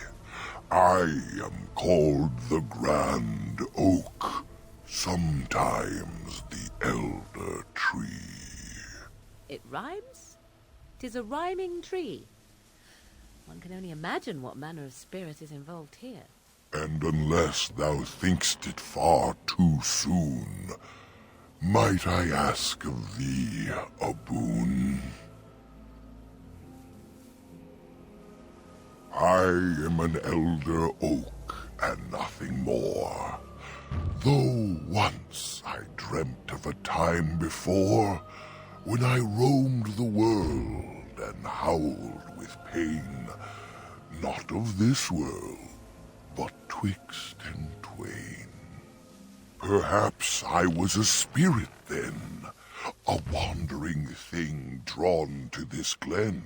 I am called the Grand Oak, sometimes the Elder Tree. It rhymes? 'Tis a rhyming tree. One can only imagine what manner of spirit is involved here. And unless thou think'st it far too soon, might I ask of thee a boon? I am an elder oak and nothing more. Though once I dreamt of a time before when I roamed the world and howled with pain, not of this world, but twixt and twain. Perhaps I was a spirit then, a wandering thing drawn to this glen.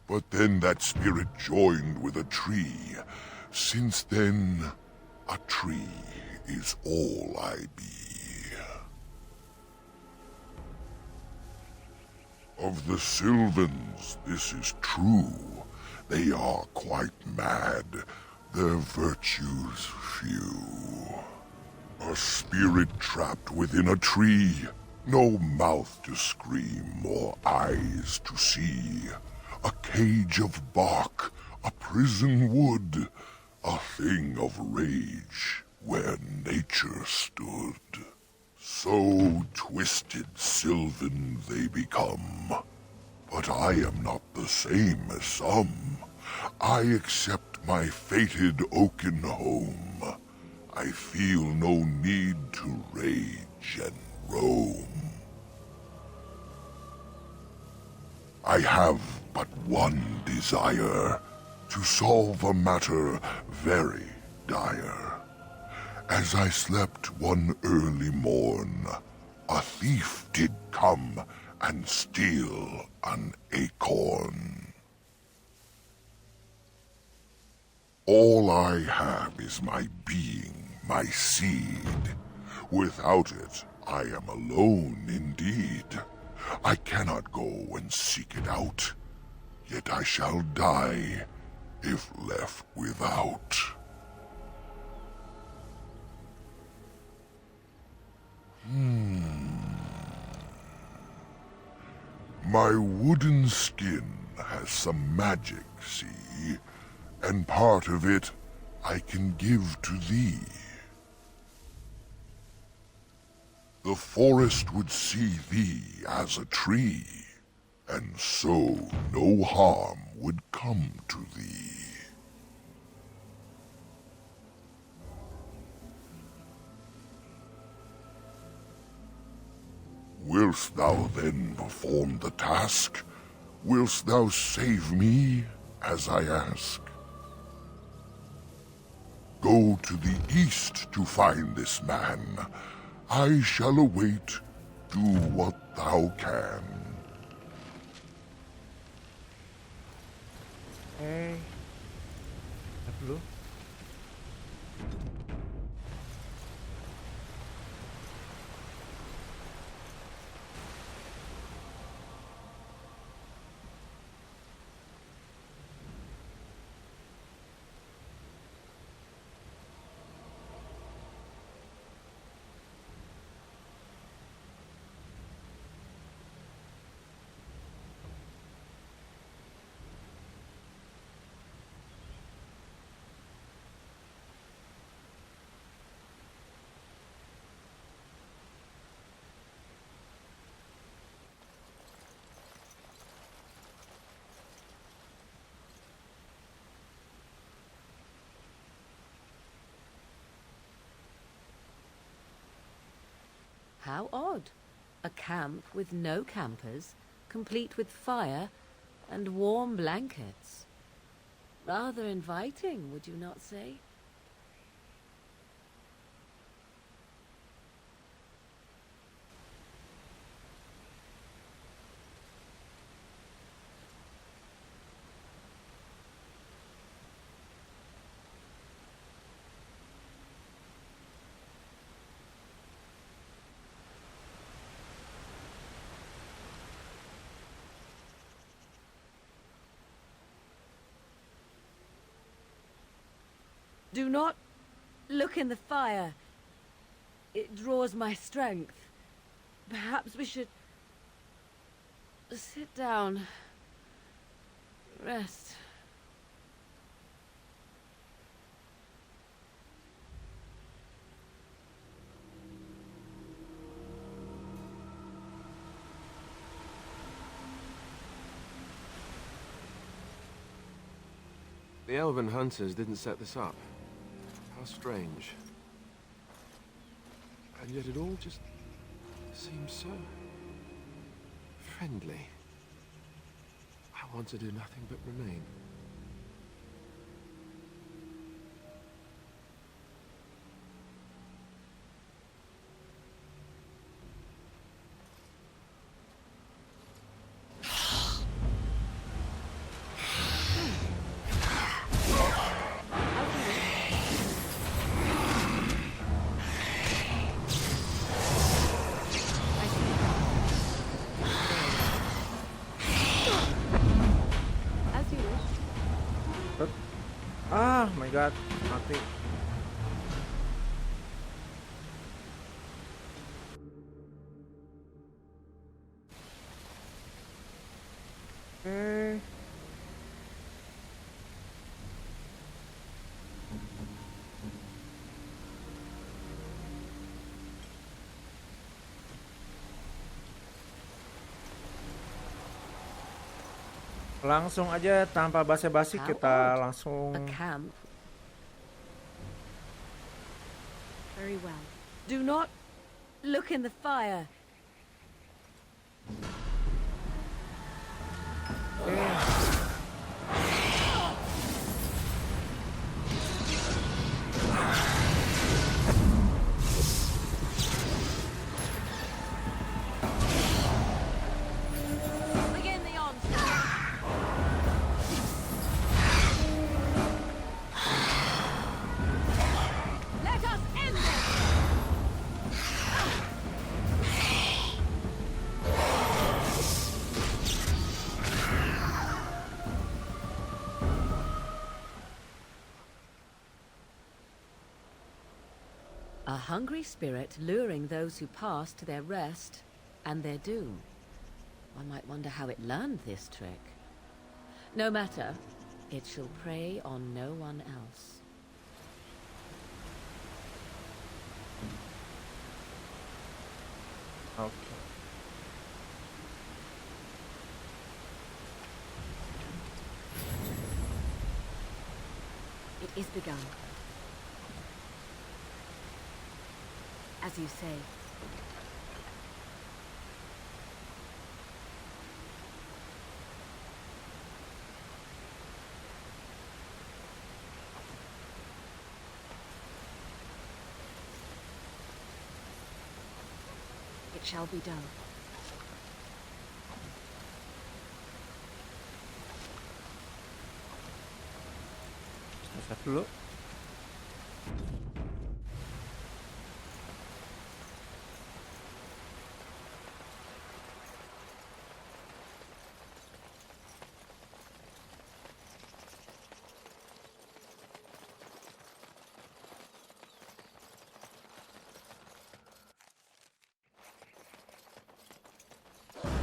But then that spirit joined with a tree. Since then, a tree is all I be. Of the Sylvans, this is true. They are quite mad, their virtues few. A spirit trapped within a tree, no mouth to scream or eyes to see. A cage of bark, a prison wood, a thing of rage where nature stood. So twisted Sylvan they become, but I am not the same as some. I accept my fated oaken home. I feel no need to rage and roam. I have but one desire, to solve a matter very dire. As I slept one early morn, a thief did come and steal an acorn. All I have is my being, my seed. Without it, I am alone indeed. I cannot go and seek it out, yet I shall die if left without. My wooden skin has some magic, see, and part of it I can give to thee. The forest would see thee as a tree, and so no harm would come to thee. Wilt thou then perform the task? Wilt thou save me, as I ask? Go to the east to find this man. I shall await. Do what thou can. Hey. Lihat dulu. How odd. A camp with no campers, complete with fire and warm blankets. Rather inviting, would you not say? Do not look in the fire. It draws my strength. Perhaps we should sit down. Rest. The elven hunters didn't set this up. How strange. And yet it all just seems so friendly. I want to do nothing but remain. my god, mati. Oke. Langsung aja tanpa basa-basi kita langsung. A camp. Very well. Do not look in the fire. Begin the onslaught. Let us end this. A hungry spirit luring those who pass to their rest and their doom. One might wonder how it learned this trick. No matter, it shall prey on no one else. Oke. It is begun. As you say. It shall be done. Save dulu.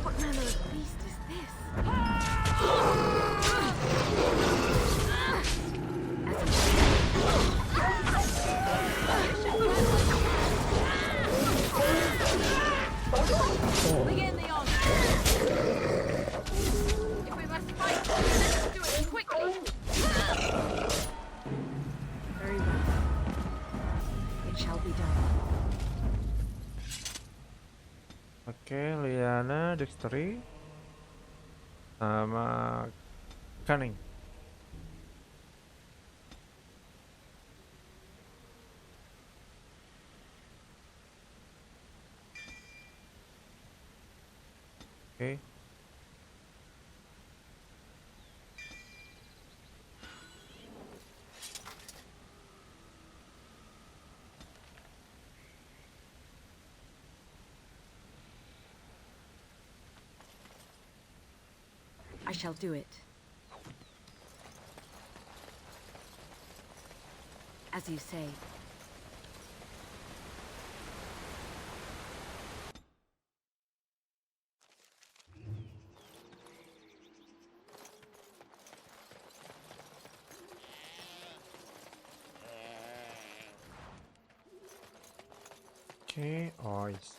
What manner of beast is this? Begin the onslaught. If we must fight, let's do it quickly. Very well. It shall be done. Oke, Liana, Dexterity, sama Cunning. Oke. I shall do it. As you say. Oke, ois.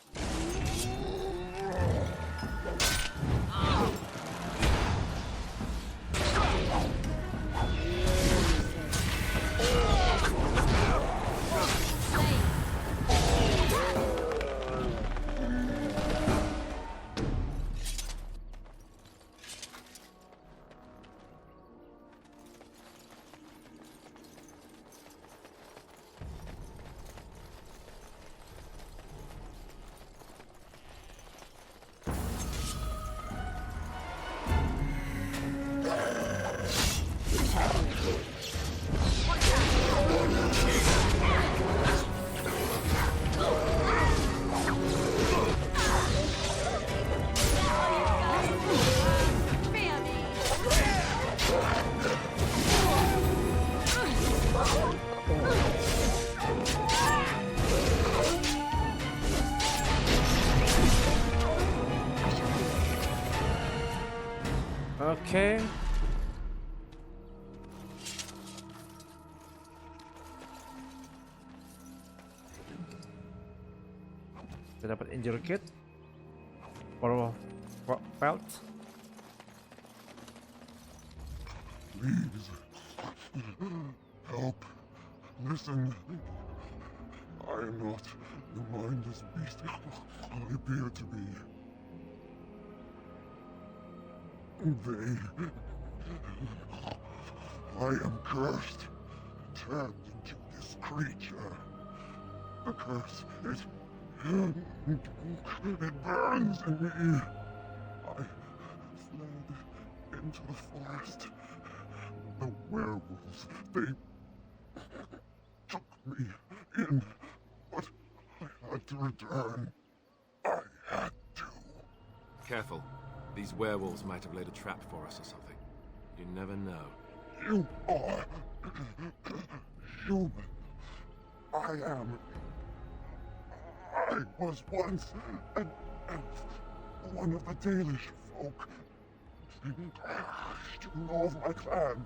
Oke. Kita dapat injury kit. Power belt. Please. Help. Listen. I am not the mindless beast I appear to be. I am cursed, turned into this creature. The curse, it burns in me. I fled into the forest. The werewolves, they took me in, but I had to return. I had to. Careful. These werewolves might have laid a trap for us or something. You never know. You are human. I am. I was once an elf, one of the Dalish folk. You know of my clan?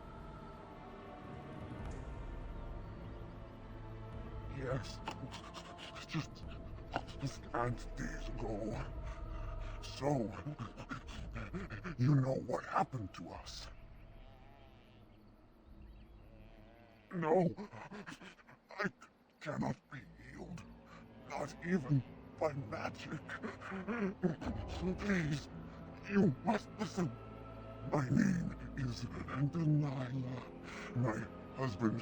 Yes. Just a scant days ago. So, you know what happened to us? No, I cannot be healed, not even by magic. Please, you must listen. My name is Delilah. My husband,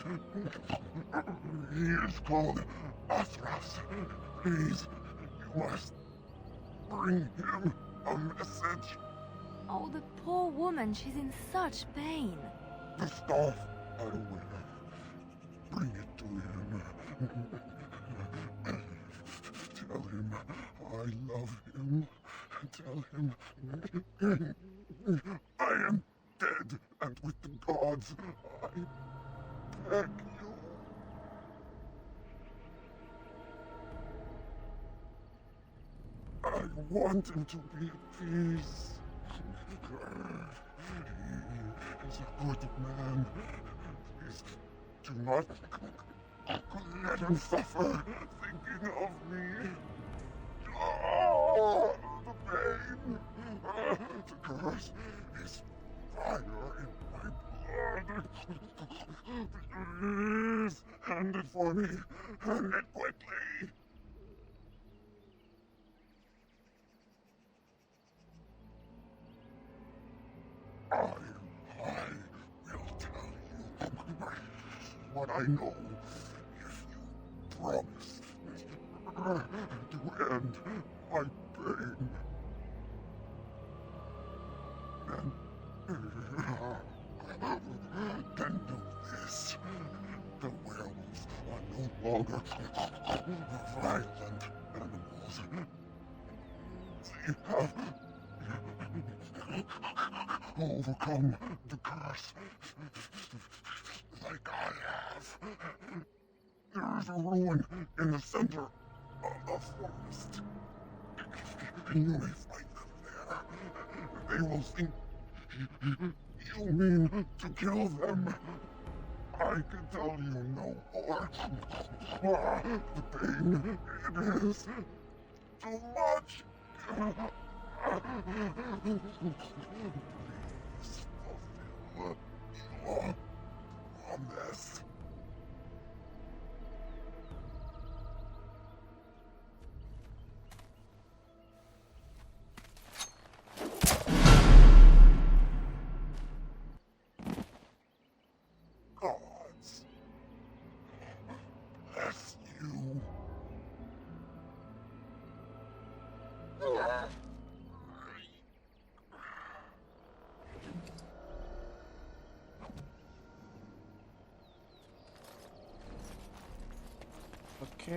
he is called Athras. Please, you must bring him a message. Oh, the poor woman, she's in such pain. The staff I wear. Bring it to him. Tell him I love him. Tell him I am dead and with the gods. I beg you. I want him to be at peace. He is a good man. Please do not let him suffer thinking of me. Oh, the pain. The curse is fire in my blood. Please, hand it for me. Hand it quickly. I will tell you what I know if you promise to end my pain. Then do this. The werewolves are no longer violent animals. They have overcome the curse like I have. There is a ruin in the center of the forest. You may find them there. They will think you mean to kill them. I can tell you no more. The pain, it is too much. Please fulfill your promise. Gods bless you. Oke.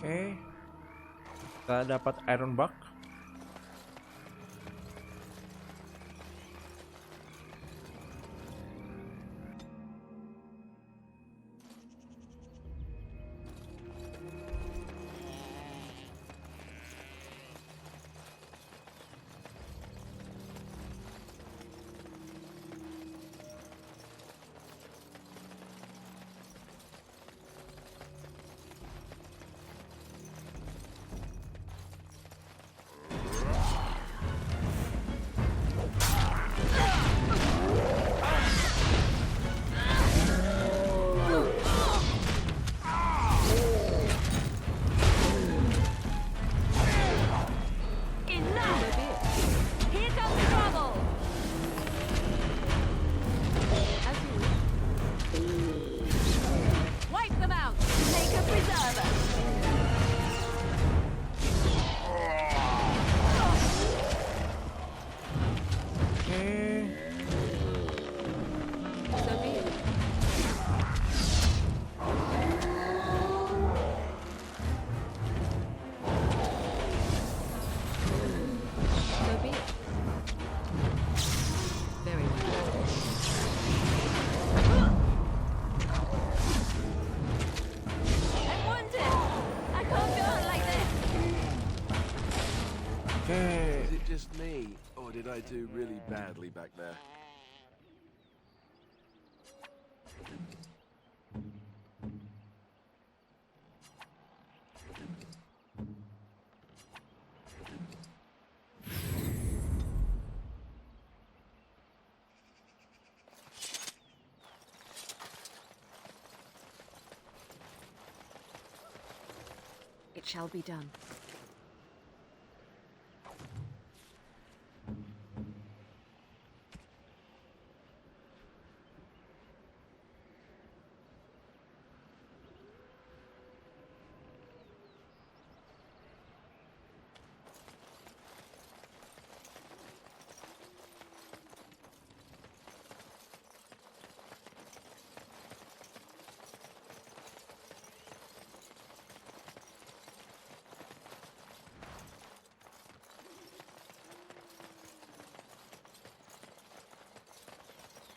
Oke. Kita dapat iron bar. Is it just me, or did I do really badly back there? It shall be done.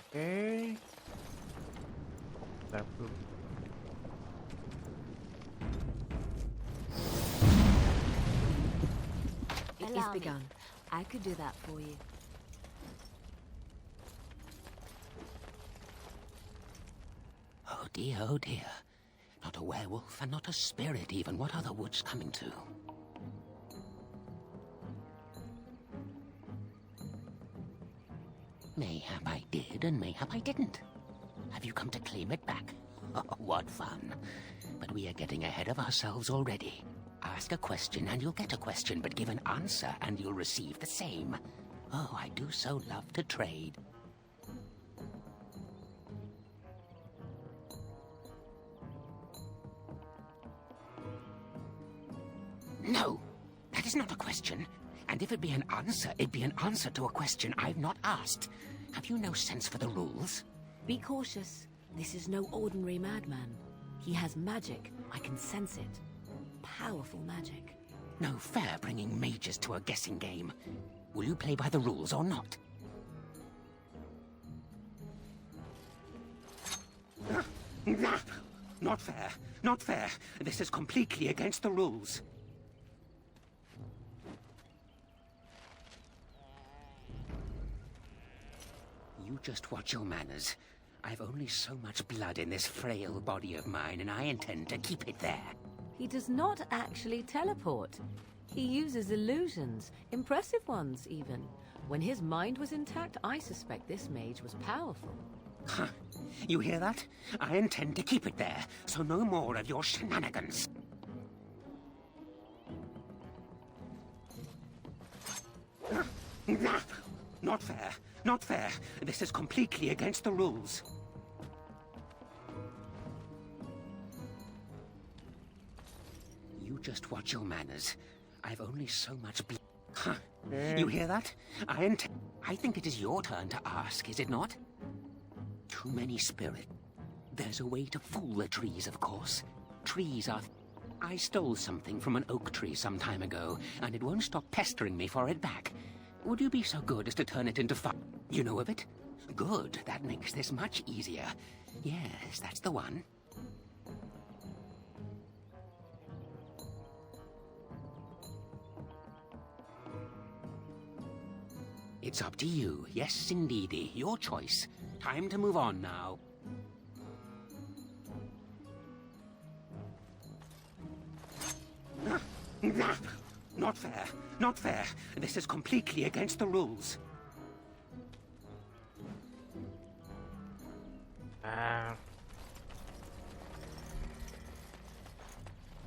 Oke. Bentar dulu. It is begun. I could do that for you. Oh dear, oh dear. Not a werewolf and not a spirit even. What are the woods coming to? Mayhap I did and mayhap I didn't. Have you come to claim it back? Oh, what fun. But we are getting ahead of ourselves already. Ask a question and you'll get a question, but give an answer and you'll receive the same. Oh, I do so love to trade. No, that is not a question. And if it be an answer, it'd be an answer to a question I've not asked. Have you no sense for the rules? Be cautious. This is no ordinary madman. He has magic. I can sense it. Powerful magic. No fair bringing mages to a guessing game. Will you play by the rules or not? Not fair. Not fair. This is completely against the rules. You just watch your manners. I've only so much blood in this frail body of mine, and I intend to keep it there. He does not actually teleport. He uses illusions, impressive ones even. When his mind was intact, I suspect this mage was powerful. Huh. You hear that? I intend to keep it there, so no more of your shenanigans. Not fair. Not fair. This is completely against the rules. You just watch your manners. I've only so much blood. Huh. You hear that? I think it is your turn to ask, is it not? Too many spirit. There's a way to fool the trees, of course. Trees are... I stole something from an oak tree some time ago, and it won't stop pestering me for it back. Would you be so good as to turn it into fun? You know of it? Good, that makes this much easier. Yes, that's the one. It's up to you. Yes, indeedy. Your choice. Time to move on now. Not fair. Not fair. This is completely against the rules.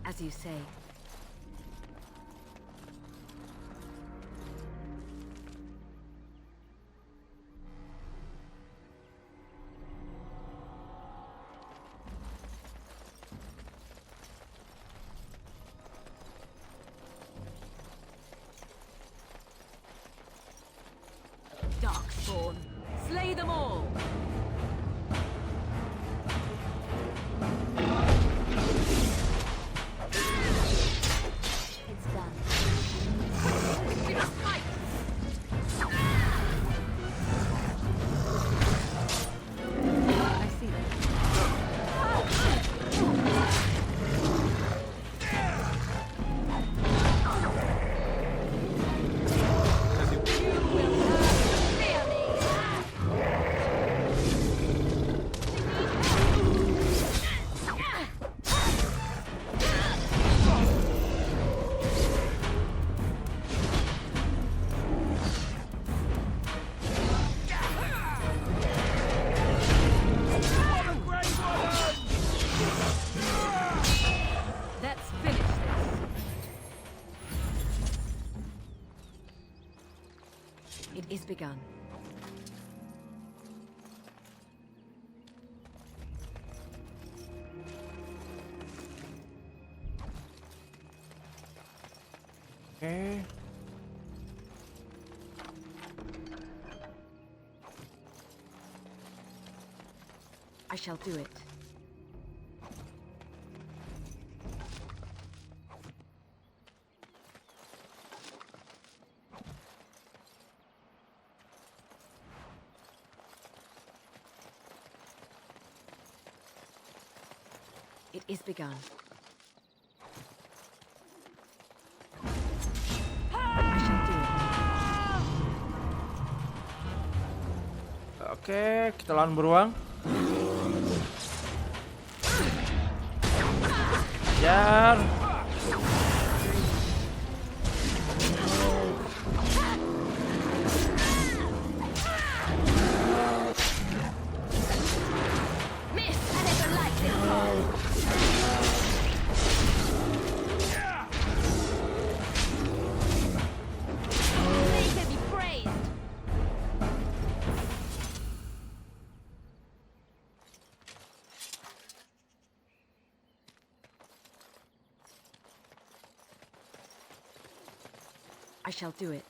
As you say. Darkspawn. Slay them all! It's done. We must fight! I see Let's finish this. It is begun. Oke. I shall do it. It is begun. I shall do it. Oke, kita lawan beruang. Kejar. Miss! I never liked this part! They can be praised! I shall do it.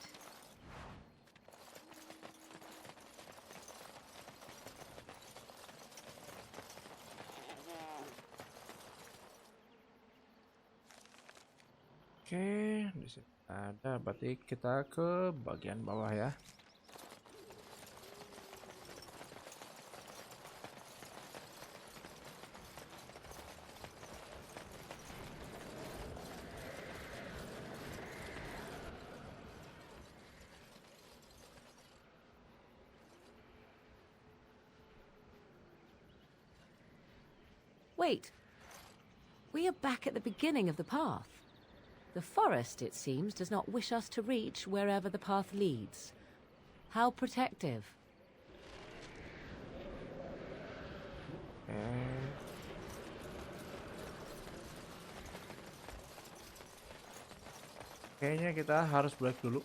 Oke, di situ ada. Berarti kita ke bagian bawah ya. Wait. We are back at the beginning of the path. The forest, it seems, does not wish us to reach wherever the path leads. How protective. Kayaknya kita harus break dulu.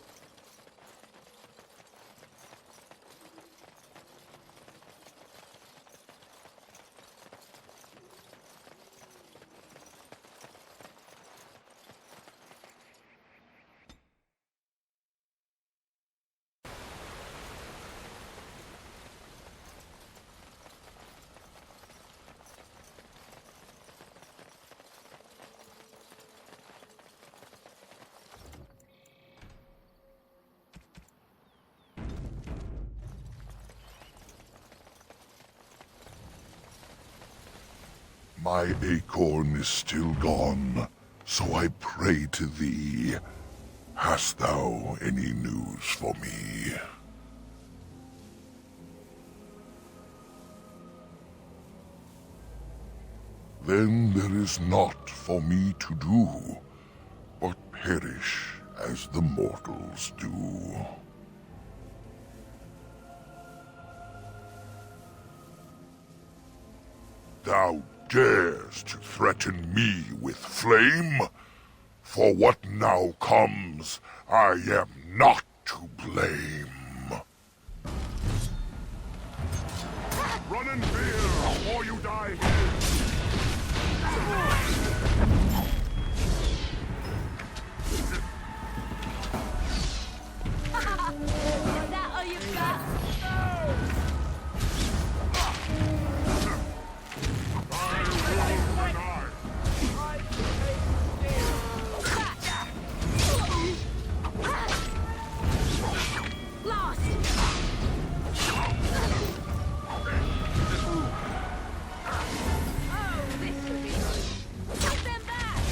My acorn is still gone, so I pray to thee. Hast thou any news for me? Then there is naught for me to do, but perish as the mortals do. Thou dares to threaten me with flame? For what now comes, I am not to blame. Run in fear, or you die here. Is that all you've got? Lost! Oh, this should be good. Put them back!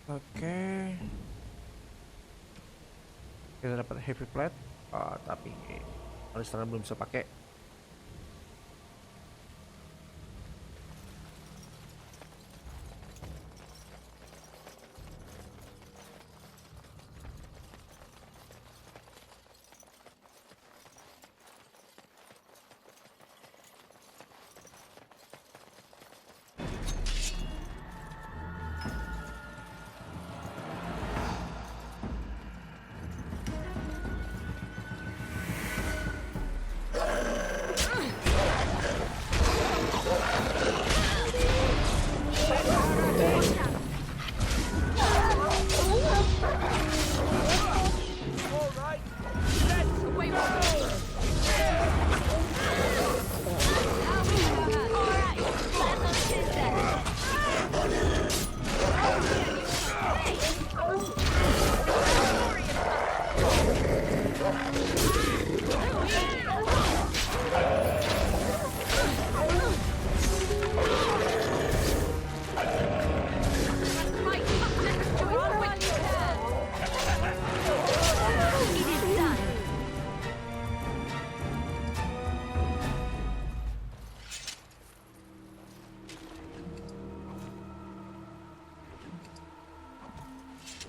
Oke. Kita dapat heavy plate. Oh, tapi Alistair belum bisa pakai.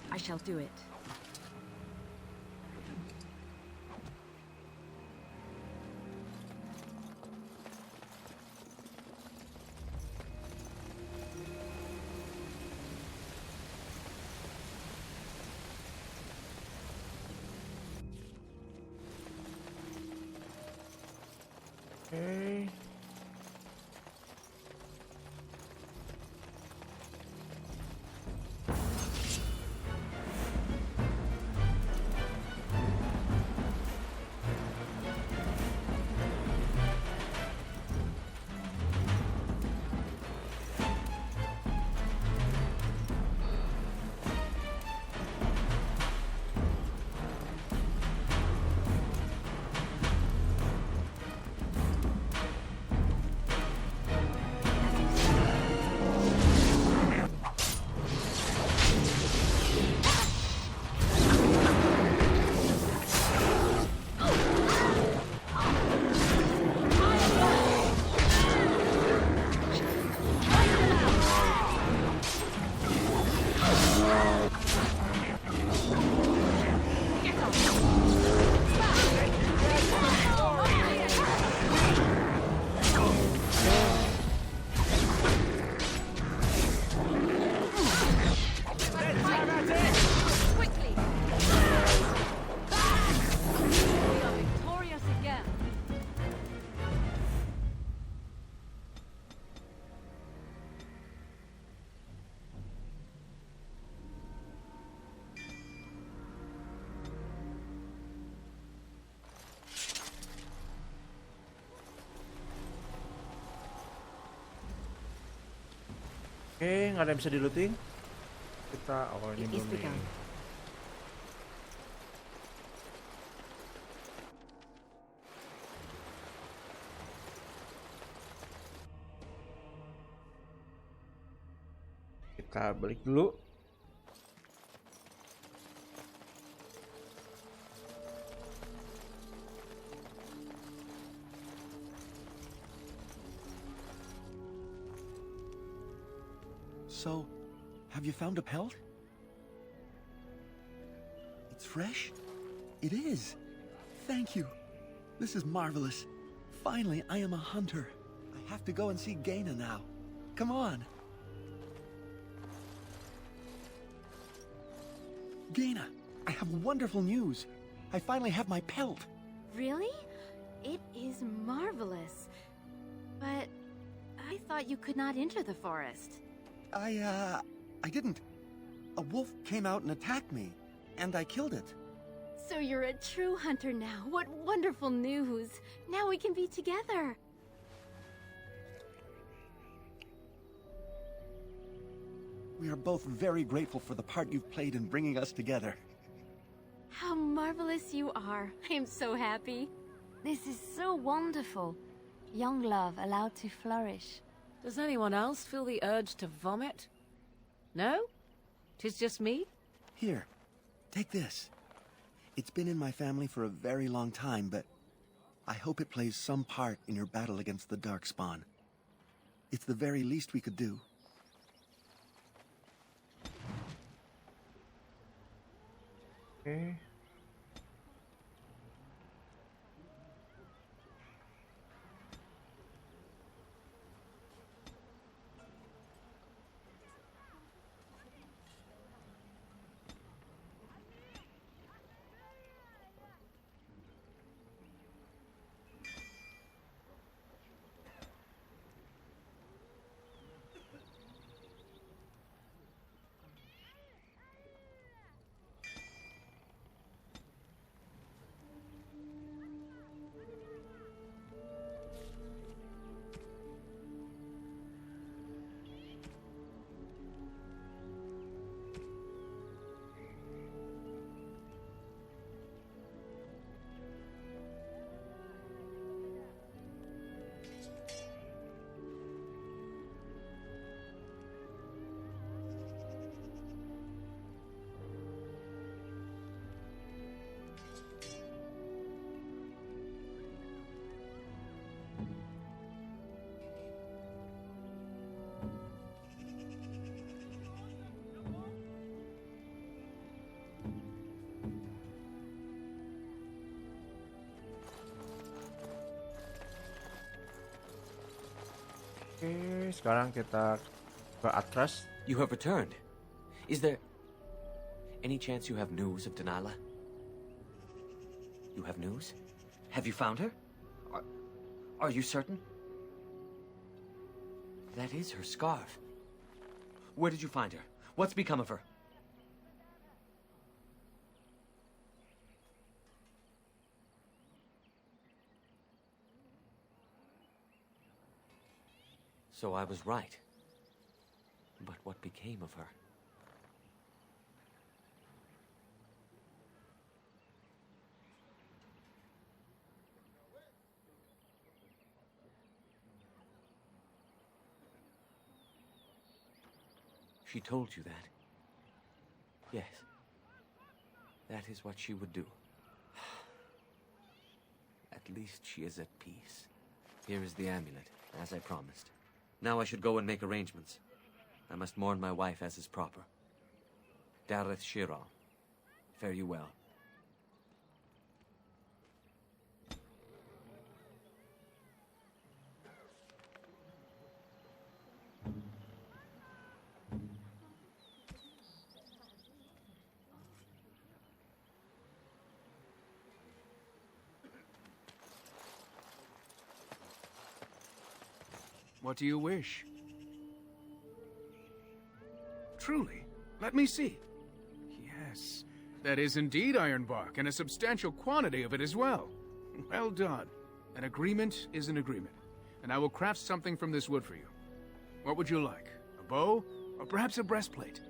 I shall do it. Okay. Oke, nggak ada yang bisa di-looting. Kita, oh ini belum nih. Kita balik dulu. So, have you found a pelt? It's fresh? It is. Thank you. This is marvelous. Finally, I am a hunter. I have to go and see Gaina now. Come on. Gaina, I have wonderful news. I finally have my pelt. Really? It is marvelous. But I thought you could not enter the forest. I didn't. A wolf came out and attacked me, and I killed it. So you're a true hunter now. What wonderful news. Now we can be together. We are both very grateful for the part you've played in bringing us together. How marvelous you are. I am so happy. This is so wonderful. Young love allowed to flourish. Does anyone else feel the urge to vomit? No? 'Tis just me? Here, take this. It's been in my family for a very long time, but I hope it plays some part in your battle against the Darkspawn. It's the very least we could do. Okay. Oke, sekarang kita ke Atlas. You have returned. Is there any chance you have news of Delilah? You have news? Have you found her? Are you certain? That is her scarf. Where did you find her? What's become of her? So I was right. But what became of her? She told you that? Yes. That is what she would do. At least she is at peace. Here is the amulet, as I promised. Now I should go and make arrangements. I must mourn my wife as is proper. Dareth Shiral, fare you well. What do you wish? Truly, let me see. Yes, that is indeed iron bark, and a substantial quantity of it as well. Well done. An agreement is an agreement, and I will craft something from this wood for you. What would you like? A bow, or perhaps a breastplate.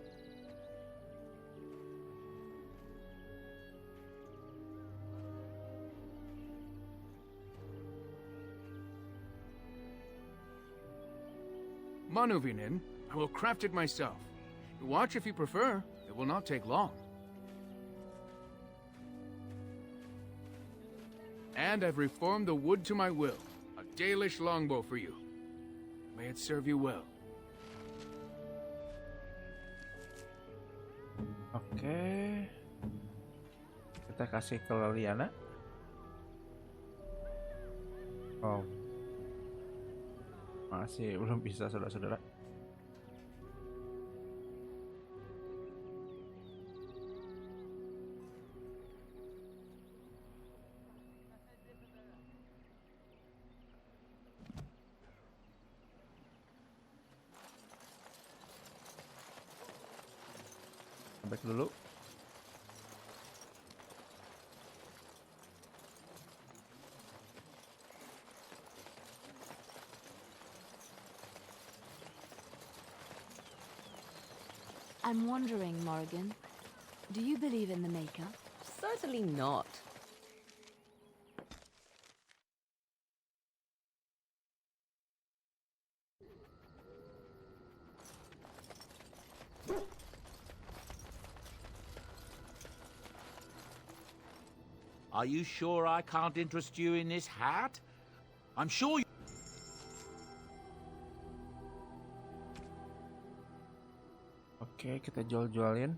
Moving in, I will craft it myself. Watch if you prefer. It will not take long. And I've reformed the wood to my will. A Dalish longbow for you. May it serve you well. Oke. Kita kasih ke Liliana. Oh. Masih belum bisa, saudara-saudara. Back dulu. I'm wondering, Morrigan, do you believe in the Maker? Certainly not. Are you sure I can't interest you in this hat? I'm sure you... Oke, kita jual-jualin.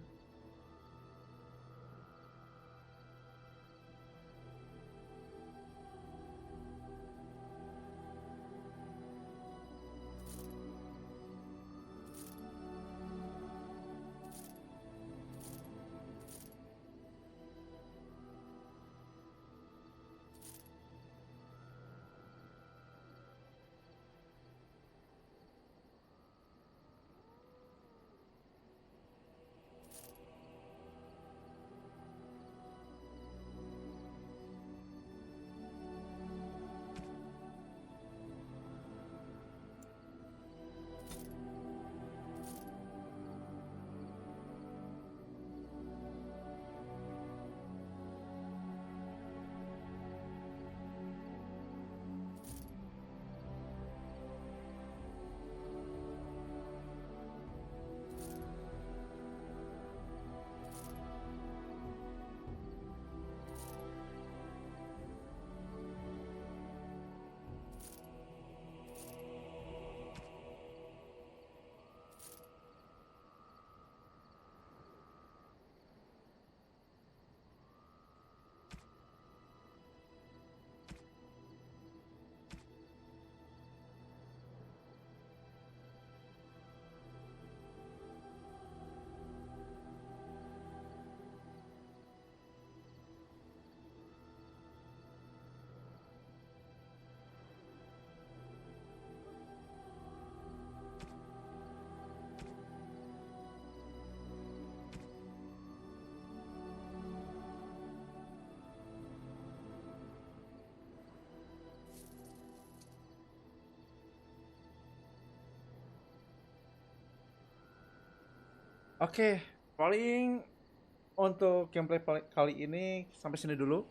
Oke, paling untuk gameplay kali ini sampai sini dulu.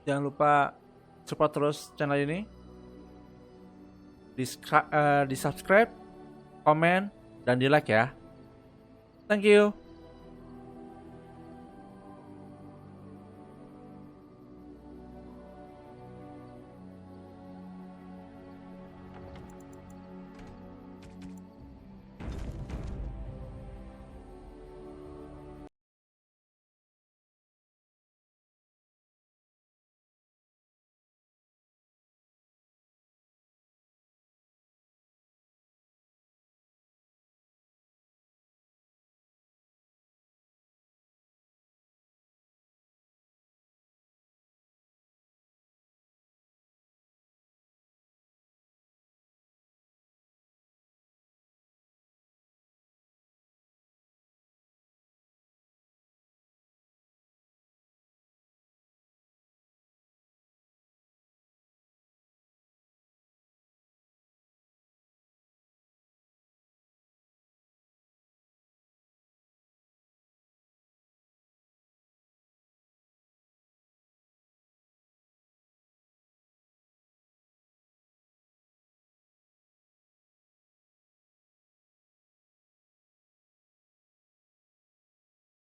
Jangan lupa support terus channel ini. Di subscribe, komen, dan di like ya. Thank you.